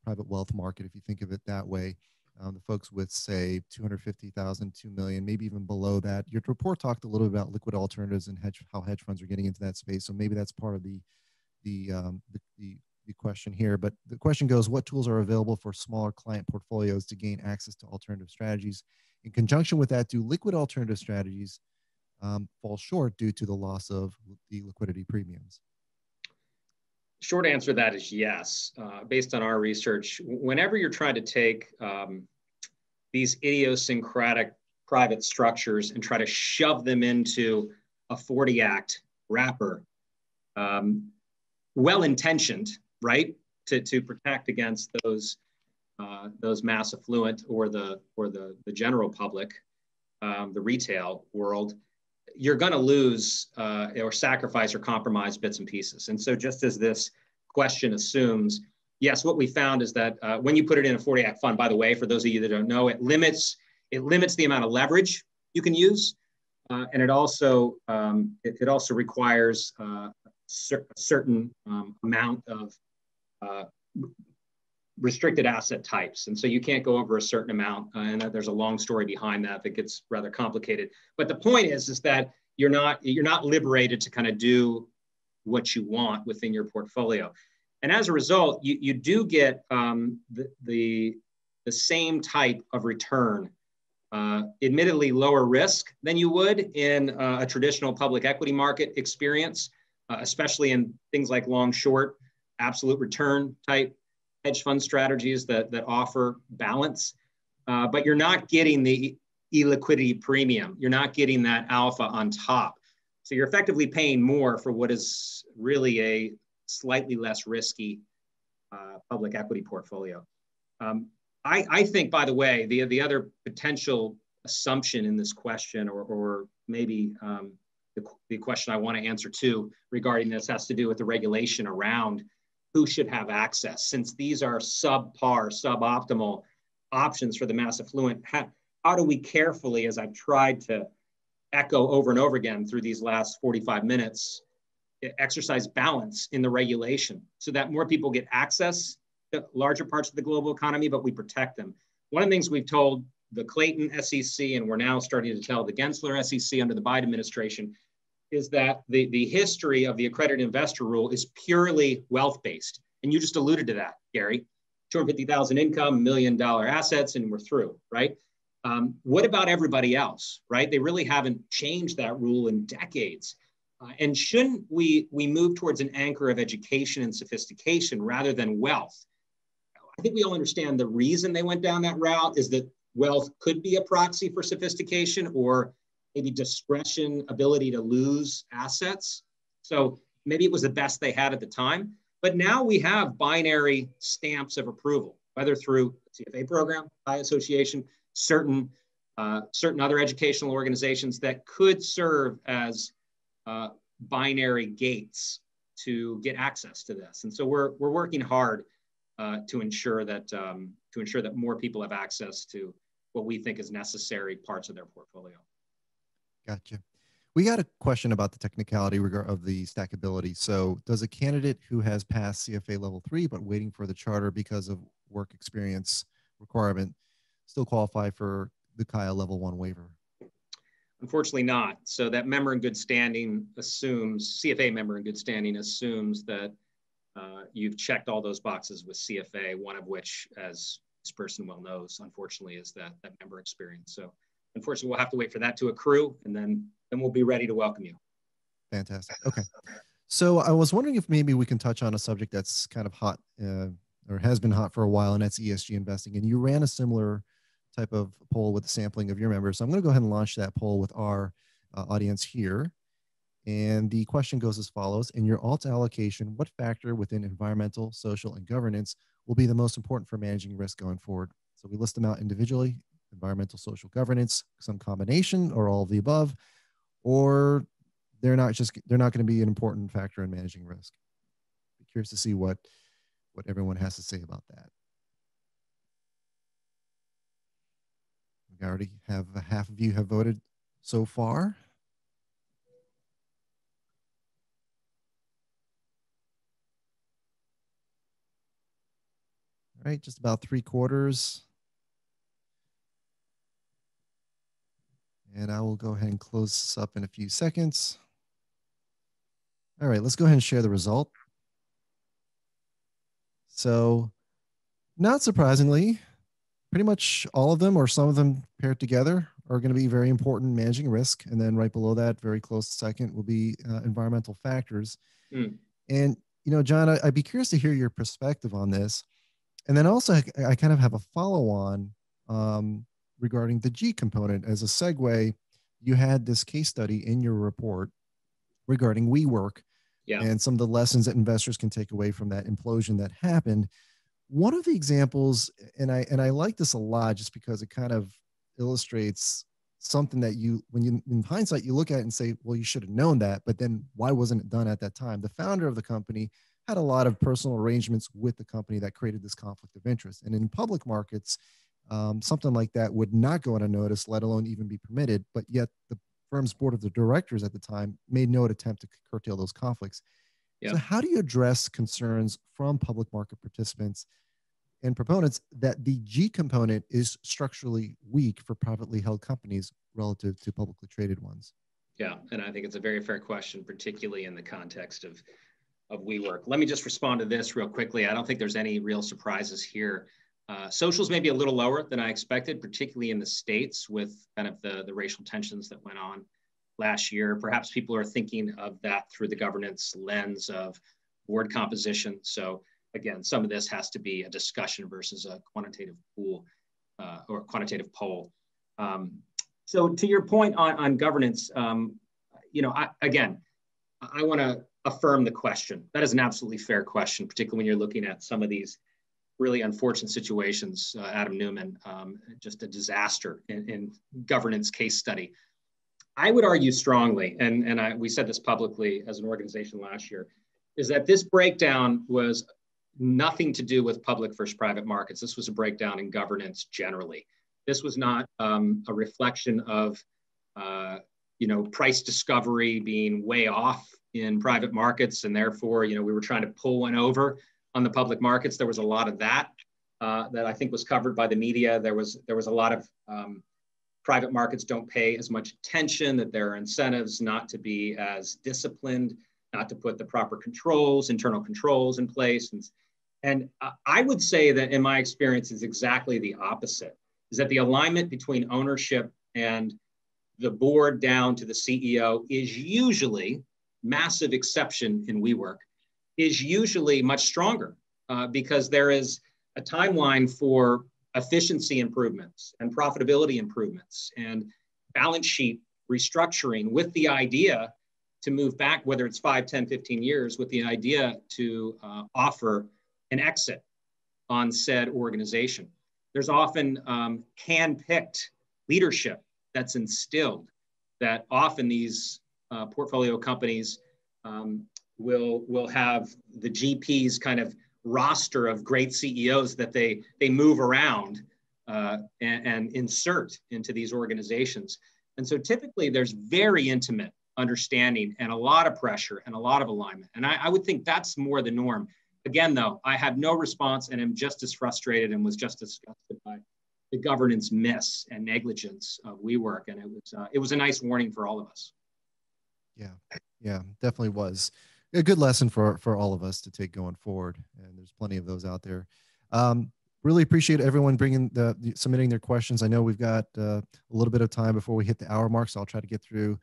private wealth market, if you think of it that way. The folks with, say, 250,000, 2 million, maybe even below that. Your report talked a little bit about liquid alternatives and how hedge funds are getting into that space. So maybe that's part of the question here. But the question goes, what tools are available for smaller client portfolios to gain access to alternative strategies? In conjunction with that, do liquid alternative strategies fall short due to the loss of the liquidity premiums? Short answer to that is yes. Based on our research, whenever you're trying to take these idiosyncratic private structures and try to shove them into a 40 Act wrapper, well-intentioned, right, to protect against those mass affluent or the general public, the retail world, you're going to lose or sacrifice or compromise bits and pieces. And so just as this question assumes, yes, what we found is that when you put it in a 40 Act fund, by the way, for those of you that don't know, it limits the amount of leverage you can use. And it also requires a certain amount of restricted asset types. And so you can't go over a certain amount. And there's a long story behind that gets rather complicated. But the point is that you're not liberated to kind of do what you want within your portfolio. And as a result, you do get the same type of return admittedly lower risk than you would in a traditional public equity market experience, especially in things like long, short, absolute return type hedge fund strategies that offer balance. But you're not getting the illiquidity premium. You're not getting that alpha on top. So you're effectively paying more for what is really a slightly less risky public equity portfolio. I think, by the way, the other potential assumption in this question, or maybe the question I want to answer too regarding this, has to do with the regulation around who should have access. Since these are subpar, suboptimal options for the mass affluent, how do we carefully, as I've tried to echo over and over again through these last 45 minutes, exercise balance in the regulation so that more people get access to larger parts of the global economy, but we protect them? One of the things we've told the Clayton SEC, and we're now starting to tell the Gensler SEC under the Biden administration, is that the history of the accredited investor rule is purely wealth-based. And you just alluded to that, Gary. 250,000 income, $1 million assets, and we're through, right? What about everybody else, right? They really haven't changed that rule in decades. And shouldn't we move towards an anchor of education and sophistication rather than wealth? I think we all understand the reason they went down that route is that wealth could be a proxy for sophistication, or maybe discretion, ability to lose assets. So maybe it was the best they had at the time. But now we have binary stamps of approval, whether through the CFA program, CAIA Association, certain other educational organizations that could serve as binary gates to get access to this. And so we're working hard to ensure that more people have access to what we think is necessary parts of their portfolio. Gotcha. We got a question about the technicality of the stackability. So does a candidate who has passed CFA level 3 but waiting for the charter because of work experience requirement still qualify for the CAIA level 1 waiver? Unfortunately not. So that member in good standing assumes, CFA member in good standing assumes that you've checked all those boxes with CFA, one of which, as this person well knows, unfortunately, is that member experience. So unfortunately, we'll have to wait for that to accrue, and then we'll be ready to welcome you. Fantastic. Okay. So I was wondering if maybe we can touch on a subject that's kind of hot or has been hot for a while, and that's ESG investing. And you ran a similar type of poll with the sampling of your members. So I'm going to go ahead and launch that poll with our audience here. And the question goes as follows. In your alt allocation, what factor within environmental, social, and governance will be the most important for managing risk going forward? So we list them out individually: environmental, social, governance, some combination, or all of the above, or they're not going to be an important factor in managing risk. Be curious to see what everyone has to say about that. We already have half of you have voted so far. All right, just about 3/4. And I will go ahead and close this up in a few seconds. All right, let's go ahead and share the result. So, not surprisingly, pretty much all of them, or some of them paired together, are going to be very important in managing risk. And then right below that, very close second, will be environmental factors. And, John, I'd be curious to hear your perspective on this. And then also, I kind of have a follow-on regarding the G component. As a segue, you had this case study in your report regarding WeWork and some of the lessons that investors can take away from that implosion that happened. One of the examples, and I like this a lot just because it kind of illustrates something that in hindsight, you look at it and say, well, you should have known that, but then why wasn't it done at that time? The founder of the company had a lot of personal arrangements with the company that created this conflict of interest. And in public markets, something like that would not go unnoticed, let alone even be permitted. But yet the firm's board of the directors at the time made no attempt to curtail those conflicts. So how do you address concerns from public market participants and proponents that the G component is structurally weak for privately held companies relative to publicly traded ones? Yeah, and I think it's a very fair question, particularly in the context of WeWork. Let me just respond to this real quickly. I don't think there's any real surprises here. Socials may be a little lower than I expected, particularly in the States with kind of the racial tensions that went on last year. Perhaps people are thinking of that through the governance lens of board composition. So again, some of this has to be a discussion versus a quantitative pool or a quantitative poll. So to your point on governance, you know, I want to affirm the question. That is an absolutely fair question, particularly when you're looking at some of these really unfortunate situations. Adam Newman, just a disaster in governance case study. I would argue strongly, and we said this publicly as an organization last year, is that this breakdown was nothing to do with public versus private markets. This was a breakdown in governance generally. This was not a reflection of you know, price discovery being way off in private markets, and therefore, you know, we were trying to pull one over on the public markets. There was a lot of that that I think was covered by the media. There was a lot of private markets don't pay as much attention, that there are incentives not to be as disciplined, not to put the proper controls, internal controls in place. And I would say that in my experience is exactly the opposite, is that the alignment between ownership and the board down to the CEO is usually, massive exception in WeWork, is usually much stronger because there is a timeline for efficiency improvements and profitability improvements and balance sheet restructuring with the idea to move back, whether it's 5, 10, 15 years, with the idea to offer an exit on said organization. There's often hand-picked leadership that's instilled that often these portfolio companies will have the GPs kind of roster of great CEOs that they move around and insert into these organizations. And so typically there's very intimate understanding and a lot of pressure and a lot of alignment. And I would think that's more the norm. Again, though, I have no response and am just as frustrated and was just disgusted by the governance miss and negligence of WeWork. And it was a nice warning for all of us. Yeah, definitely was a good lesson for all of us to take going forward. And there's plenty of those out there. Really appreciate everyone submitting their questions. I know we've got a little bit of time before we hit the hour mark, so I'll try to get through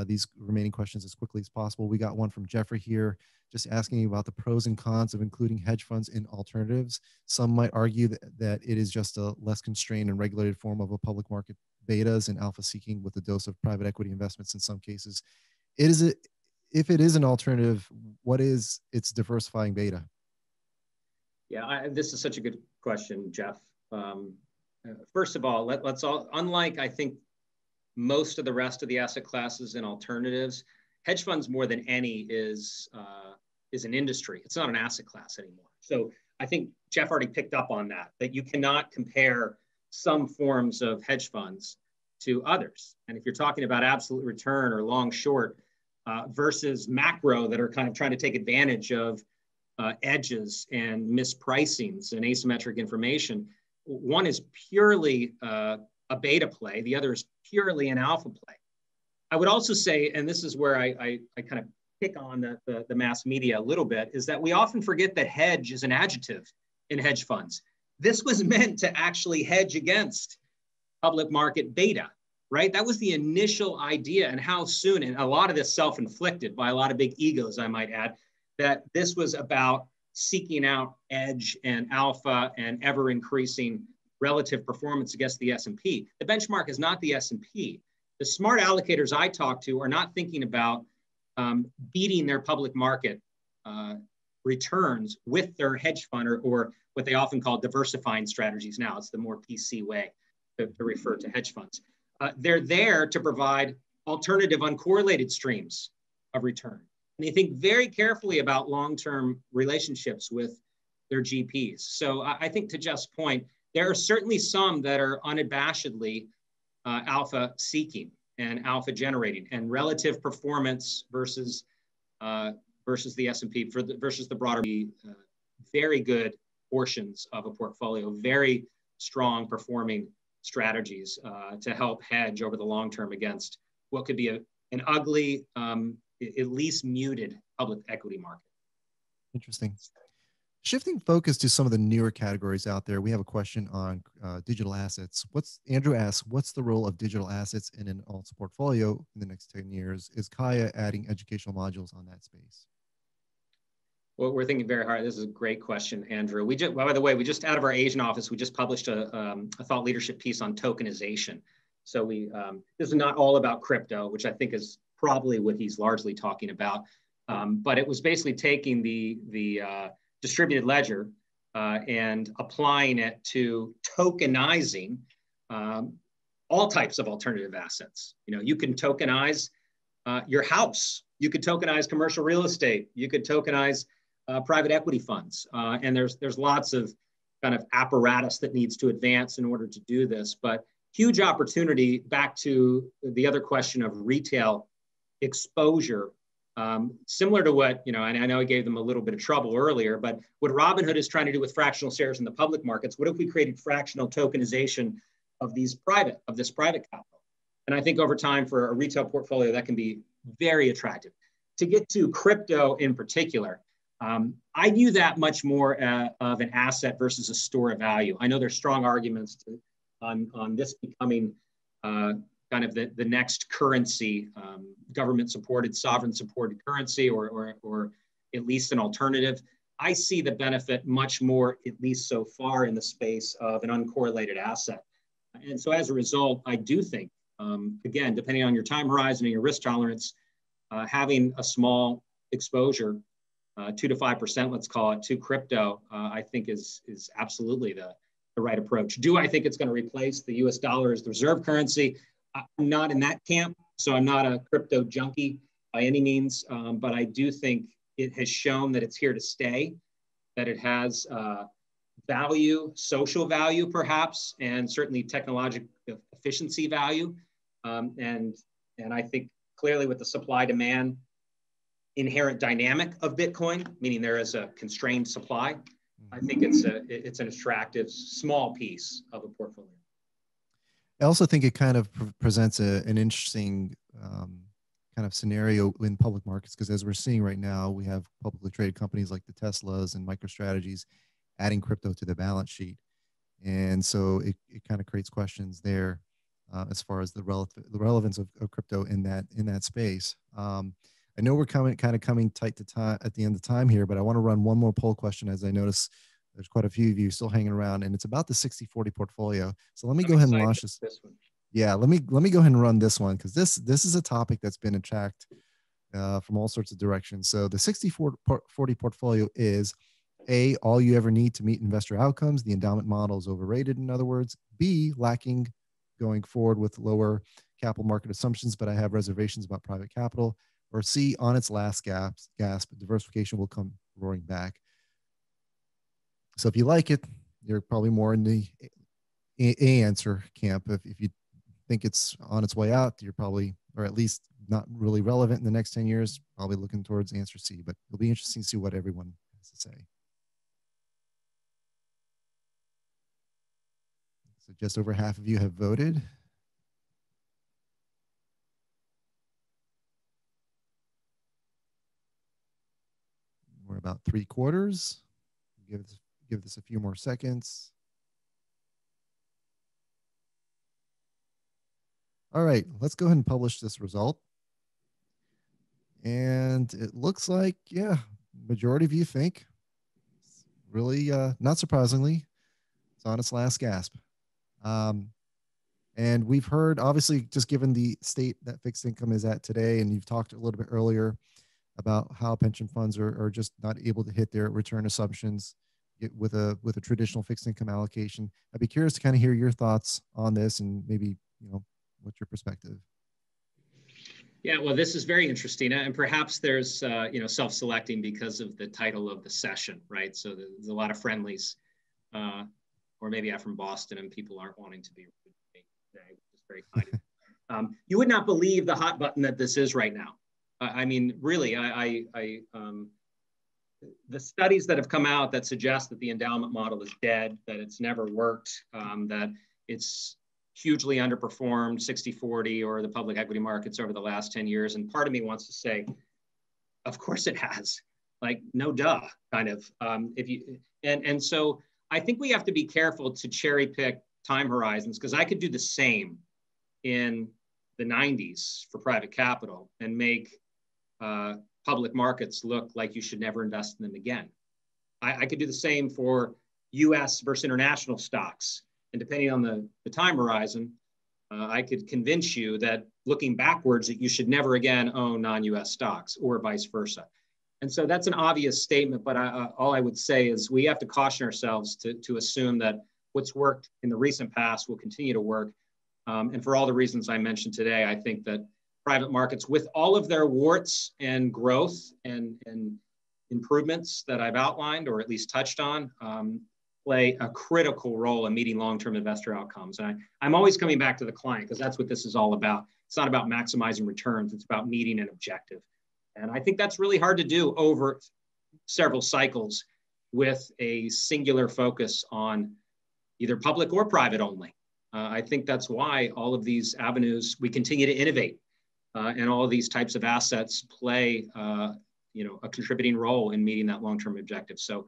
these remaining questions as quickly as possible. We got one from Jeffrey here, just asking about the pros and cons of including hedge funds in alternatives. Some might argue that it is just a less constrained and regulated form of a public market betas and alpha seeking with a dose of private equity investments in some cases. If it is an alternative, what is its diversifying beta? Yeah, this is such a good question, Jeff. First of all, let's all, unlike I think most of the rest of the asset classes and alternatives, hedge funds more than any is an industry. It's not an asset class anymore. So I think Jeff already picked up on that you cannot compare some forms of hedge funds to others. And if you're talking about absolute return or long short versus macro that are kind of trying to take advantage of edges and mispricings and asymmetric information, one is purely a beta play, the other is purely an alpha play. I would also say, and this is where I kind of pick on the mass media a little bit, is that we often forget that hedge is an adjective in hedge funds. This was meant to actually hedge against public market beta, right? That was the initial idea, and how soon, and a lot of this self-inflicted by a lot of big egos, I might add, that this was about seeking out edge and alpha and ever increasing relative performance against the S&P. The benchmark is not the S&P. The smart allocators I talk to are not thinking about beating their public market returns with their hedge fund or what they often call diversifying strategies now. It's the more PC way to refer to hedge funds. They're there to provide alternative uncorrelated streams of return. And they think very carefully about long-term relationships with their GPs. So I think to Jeff's point, there are certainly some that are unabashedly alpha seeking and alpha generating, and relative performance versus the S&P versus the broader very good portions of a portfolio, very strong performing strategies to help hedge over the long term against what could be an ugly, at least muted public equity market. Interesting. Shifting focus to some of the newer categories out there, we have a question on digital assets. Andrew asks, what's the role of digital assets in an alts portfolio in the next 10 years? Is CAIA adding educational modules on that space? Well, we're thinking very hard. This is a great question, Andrew. By the way, we just out of our Asian office, we just published a thought leadership piece on tokenization. So this is not all about crypto, which I think is probably what he's largely talking about. But it was basically taking the distributed ledger and applying it to tokenizing all types of alternative assets. You can tokenize your house. You could tokenize commercial real estate. You could tokenize private equity funds. And there's lots of kind of apparatus that needs to advance in order to do this. But huge opportunity, back to the other question of retail exposure. Similar to what, and I know I gave them a little bit of trouble earlier, but what Robinhood is trying to do with fractional shares in the public markets, what if we created fractional tokenization of this private capital? And I think over time for a retail portfolio, that can be very attractive. To get to crypto in particular, I view that much more of an asset versus a store of value. I know there's strong arguments on this becoming kind of the next currency, government-supported, sovereign-supported currency, or at least an alternative. I see the benefit much more, at least so far, in the space of an uncorrelated asset. And so as a result, I do think, again, depending on your time horizon and your risk tolerance, having a small exposure, 2 to 5%, let's call it, to crypto, I think is absolutely the right approach. Do I think it's going to replace the US dollar as the reserve currency? I'm not in that camp, so I'm not a crypto junkie by any means, but I do think it has shown that it's here to stay, that it has value, social value perhaps, and certainly technological efficiency value. And I think clearly with the supply-demand inherent dynamic of Bitcoin, meaning there is a constrained supply, I think it's an attractive small piece of a portfolio. I also think it kind of presents an interesting kind of scenario in public markets, because as we're seeing right now, we have publicly traded companies like the Teslas and MicroStrategies adding crypto to the balance sheet. And so it kind of creates questions there as far as the relevance of crypto in that space. I know we're coming tight to time at the end of time here, but I want to run one more poll question, as I notice there's quite a few of you still hanging around, and it's about the 60-40 portfolio. So let me go ahead and launch this one. Yeah, let me go ahead and run this one, because this is a topic that's been attacked from all sorts of directions. So the 60-40 portfolio is A, all you ever need to meet investor outcomes. The endowment model is overrated, in other words. B, lacking going forward with lower capital market assumptions, but I have reservations about private capital. Or C, on its last gasp, diversification will come roaring back. So if you like it, you're probably more in the A answer camp. If you think it's on its way out, you're probably, or at least not really relevant in the next 10 years, probably looking towards answer C. But it'll be interesting to see what everyone has to say. So just over half of you have voted. We're about 3/4. Give this a few more seconds. All right, let's go ahead and publish this result. And it looks like, yeah, majority of you think, really, not surprisingly, it's on its last gasp. And we've heard, obviously, just given the state that fixed income is at today, and you've talked a little bit earlier about how pension funds are just not able to hit their return assumptions with a traditional fixed income allocation. I'd be curious to kind of hear your thoughts on this, and maybe, what's your perspective? Yeah, well, this is very interesting, and perhaps there's self-selecting because of the title of the session, right? So there's a lot of friendlies, or maybe I'm from Boston and people aren't wanting to be rude to me today, which is very kind. You would not believe the hot button that this is right now. I mean, really, the studies that have come out that suggest that the endowment model is dead, that it's never worked, that it's hugely underperformed 60-40 or the public equity markets over the last 10 years. And part of me wants to say, of course it has. like no duh, kind of. So I think we have to be careful to cherry pick time horizons, because I could do the same in the 90s for private capital and make public markets look like you should never invest in them again. I could do the same for US versus international stocks. And depending on the time horizon, I could convince you that looking backwards that you should never again own non-US stocks, or vice versa. And so that's an obvious statement, but all I would say is we have to caution ourselves to assume that what's worked in the recent past will continue to work. And for all the reasons I mentioned today, I think that private markets, with all of their warts and growth and improvements that I've outlined, or at least touched on, play a critical role in meeting long-term investor outcomes. And I'm always coming back to the client, because that's what this is all about. It's not about maximizing returns. It's about meeting an objective. And I think that's really hard to do over several cycles with a singular focus on either public or private only. I think that's why all of these avenues, we continue to innovate, and all of these types of assets play a contributing role in meeting that long-term objective. So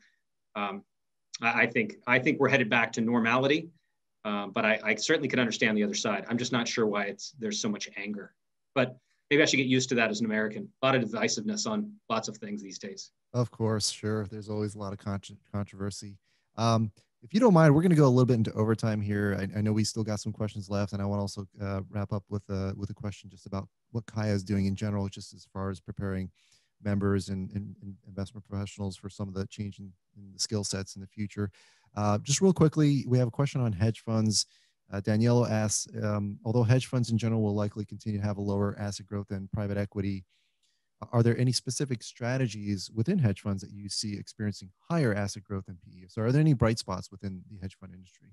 I think we're headed back to normality, but I certainly can understand the other side. I'm just not sure why there's so much anger. But maybe I should get used to that as an American. A lot of divisiveness on lots of things these days. Of course, sure. There's always a lot of controversy. If you don't mind, we're going to go a little bit into overtime here. I know we still got some questions left, and I want to also wrap up with a question just about what CAIA is doing in general, just as far as preparing members and investment professionals for some of the change in the skill sets in the future. Just real quickly, we have a question on hedge funds. Daniela asks, although hedge funds in general will likely continue to have a lower asset growth than private equity, are there any specific strategies within hedge funds that you see experiencing higher asset growth than PE? So are there any bright spots within the hedge fund industry?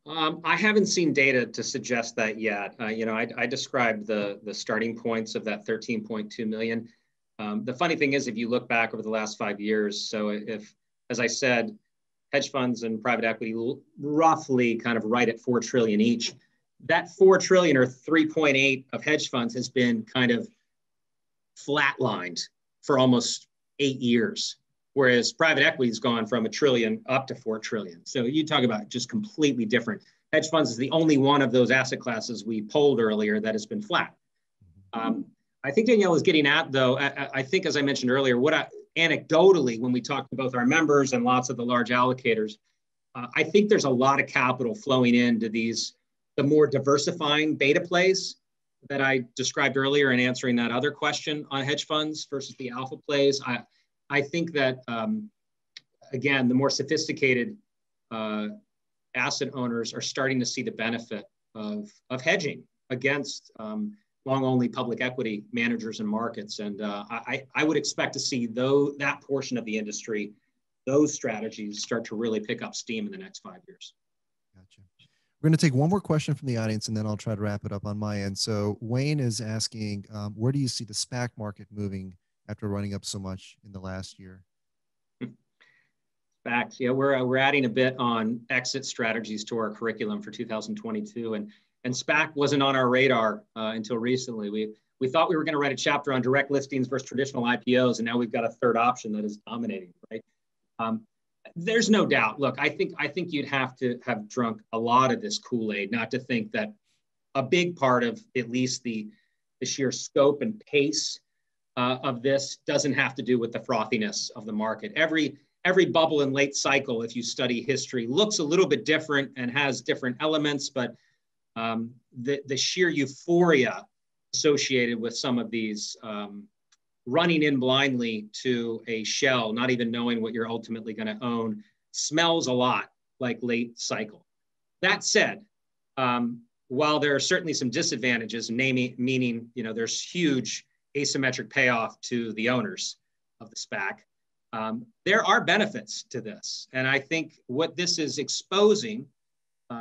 I haven't seen data to suggest that yet. I described the starting points of that 13.2 million. The funny thing is, if you look back over the last 5 years, so if, as I said, hedge funds and private equity roughly kind of right at 4 trillion each, that 4 trillion or 3.8 of hedge funds has been kind of flatlined for almost 8 years. Whereas private equity has gone from 1 trillion up to 4 trillion. So you talk about just completely different. Hedge funds is the only one of those asset classes we polled earlier that has been flat. I think Danielle is getting at, though, I think, as I mentioned earlier, anecdotally, when we talk to both our members and lots of the large allocators, I think there's a lot of capital flowing into the more diversifying beta plays that I described earlier in answering that other question on hedge funds versus the alpha plays. I think that, again, the more sophisticated asset owners are starting to see the benefit of hedging against long-only public equity managers and markets. And I would expect to see that portion of the industry, those strategies start to really pick up steam in the next 5 years. Gotcha. We're going to take one more question from the audience, and then I'll try to wrap it up on my end. So Wayne is asking, where do you see the SPAC market moving after running up so much in the last year? SPACs, yeah, we're adding a bit on exit strategies to our curriculum for 2022, and SPAC wasn't on our radar until recently. We thought we were going to write a chapter on direct listings versus traditional IPOs, and now we've got a third option that is dominating, right? There's no doubt. Look, I think you'd have to have drunk a lot of this Kool-Aid not to think that a big part of at least the sheer scope and pace of this doesn't have to do with the frothiness of the market. Every bubble in late cycle, if you study history, looks a little bit different and has different elements, but the sheer euphoria associated with some of these running in blindly to a shell, not even knowing what you're ultimately going to own, smells a lot like late cycle. That said, while there are certainly some disadvantages, meaning there's huge asymmetric payoff to the owners of the SPAC, there are benefits to this. And I think what this is exposing,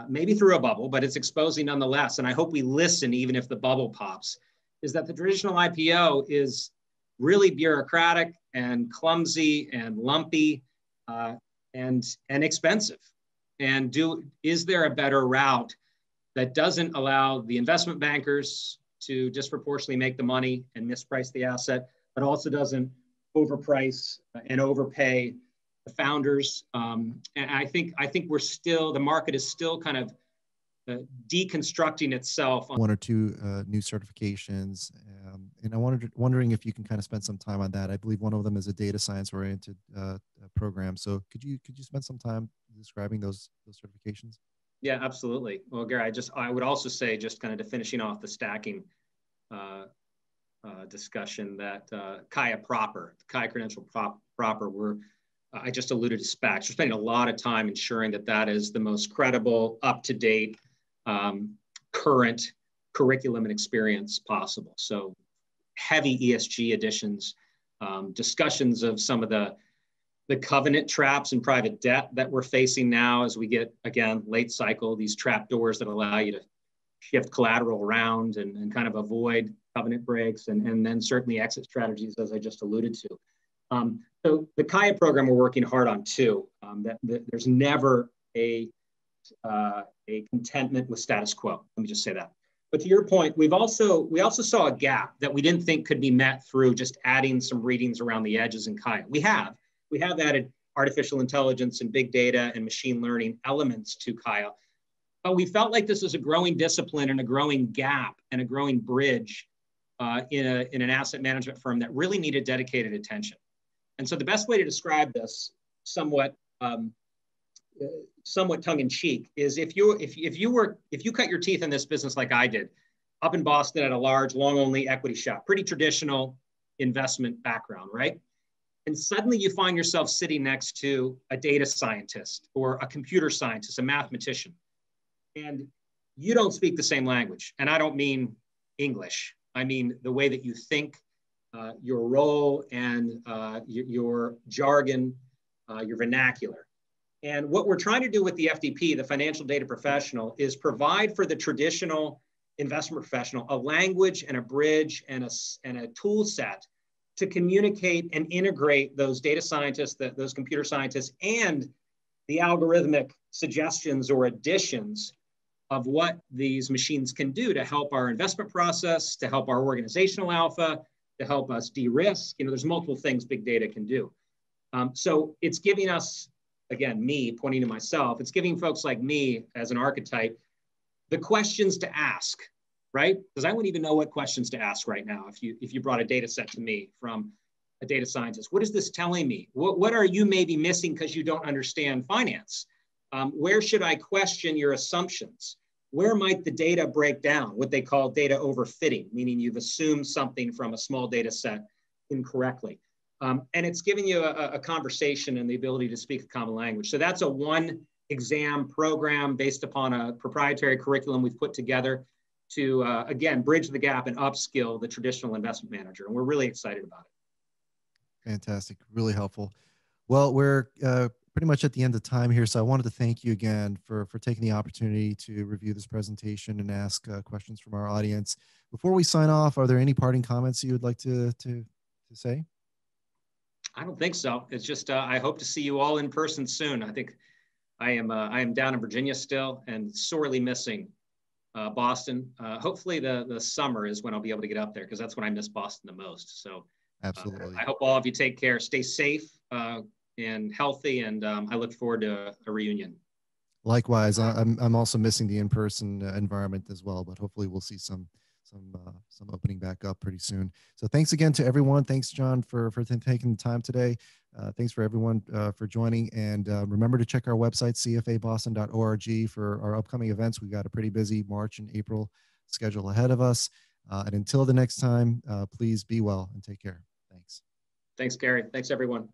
maybe through a bubble, but it's exposing nonetheless, and I hope we listen even if the bubble pops, is that the traditional IPO is really bureaucratic and clumsy and lumpy and expensive. And is there a better route that doesn't allow the investment bankers to disproportionately make the money and misprice the asset, but also doesn't overprice and overpay the founders. And I think we're still, the market is still kind of deconstructing itself. One or two new certifications, and wondering if you can kind of spend some time on that. I believe one of them is a data science oriented program. So could you spend some time describing those certifications? Yeah, absolutely. Well, Gary, I would also say, just kind of finishing off the stacking discussion, that CAIA proper, CAIA credential proper, I just alluded to SPACs. We're spending a lot of time ensuring that that is the most credible, up-to-date, current curriculum and experience possible. So heavy ESG additions, discussions of some of the covenant traps in private debt that we're facing now as we get, again, late cycle, these trap doors that allow you to shift collateral around and kind of avoid covenant breaks, and then certainly exit strategies, as I just alluded to. So the CAIA program we're working hard on too, that there's never a contentment with status quo. Let me just say that. But to your point, we also saw a gap that we didn't think could be met through just adding some readings around the edges in CAIA. We have added artificial intelligence and big data and machine learning elements to CAIA, but we felt like this was a growing discipline and a growing gap and a growing bridge in an asset management firm that really needed dedicated attention. And so the best way to describe this, somewhat tongue-in-cheek, is if you cut your teeth in this business like I did, up in Boston at a large long-only equity shop, pretty traditional investment background, right? And suddenly you find yourself sitting next to a data scientist or a computer scientist, a mathematician, and you don't speak the same language. And I don't mean English. I mean the way that you think, your role, and your jargon, your vernacular. And what we're trying to do with the FDP, the financial data professional, is provide for the traditional investment professional a language and a bridge and a tool set to communicate and integrate those data scientists, those computer scientists, and the algorithmic suggestions or additions of what these machines can do to help our investment process, to help our organizational alpha, to help us de-risk. There's multiple things big data can do. So it's giving us, again, me pointing to myself, it's giving folks like me as an archetype the questions to ask, right? Because I wouldn't even know what questions to ask right now if you brought a data set to me from a data scientist. What is this telling me? What are you maybe missing because you don't understand finance? Where should I question your assumptions? Where might the data break down? What they call data overfitting, meaning you've assumed something from a small data set incorrectly. And it's giving you a conversation and the ability to speak a common language. So that's a one exam program based upon a proprietary curriculum we've put together to, again, bridge the gap and upskill the traditional investment manager. And we're really excited about it. Fantastic. Really helpful. Well, we're pretty much at the end of time here. So I wanted to thank you again for taking the opportunity to review this presentation and ask questions from our audience. Before we sign off, are there any parting comments you would like to say? I don't think so. It's just, I hope to see you all in person soon. I think I am down in Virginia still and sorely missing Boston. Hopefully the summer is when I'll be able to get up there, because that's when I miss Boston the most. So absolutely. I hope all of you take care, stay safe and healthy, and I look forward to a reunion. Likewise, I'm also missing the in-person environment as well, but hopefully we'll see some opening back up pretty soon. So thanks again to everyone. Thanks, John, for taking the time today. Thanks for everyone for joining. And remember to check our website, cfaboston.org, for our upcoming events. We've got a pretty busy March and April schedule ahead of us. And until the next time, please be well and take care. Thanks. Thanks, Gary. Thanks, everyone.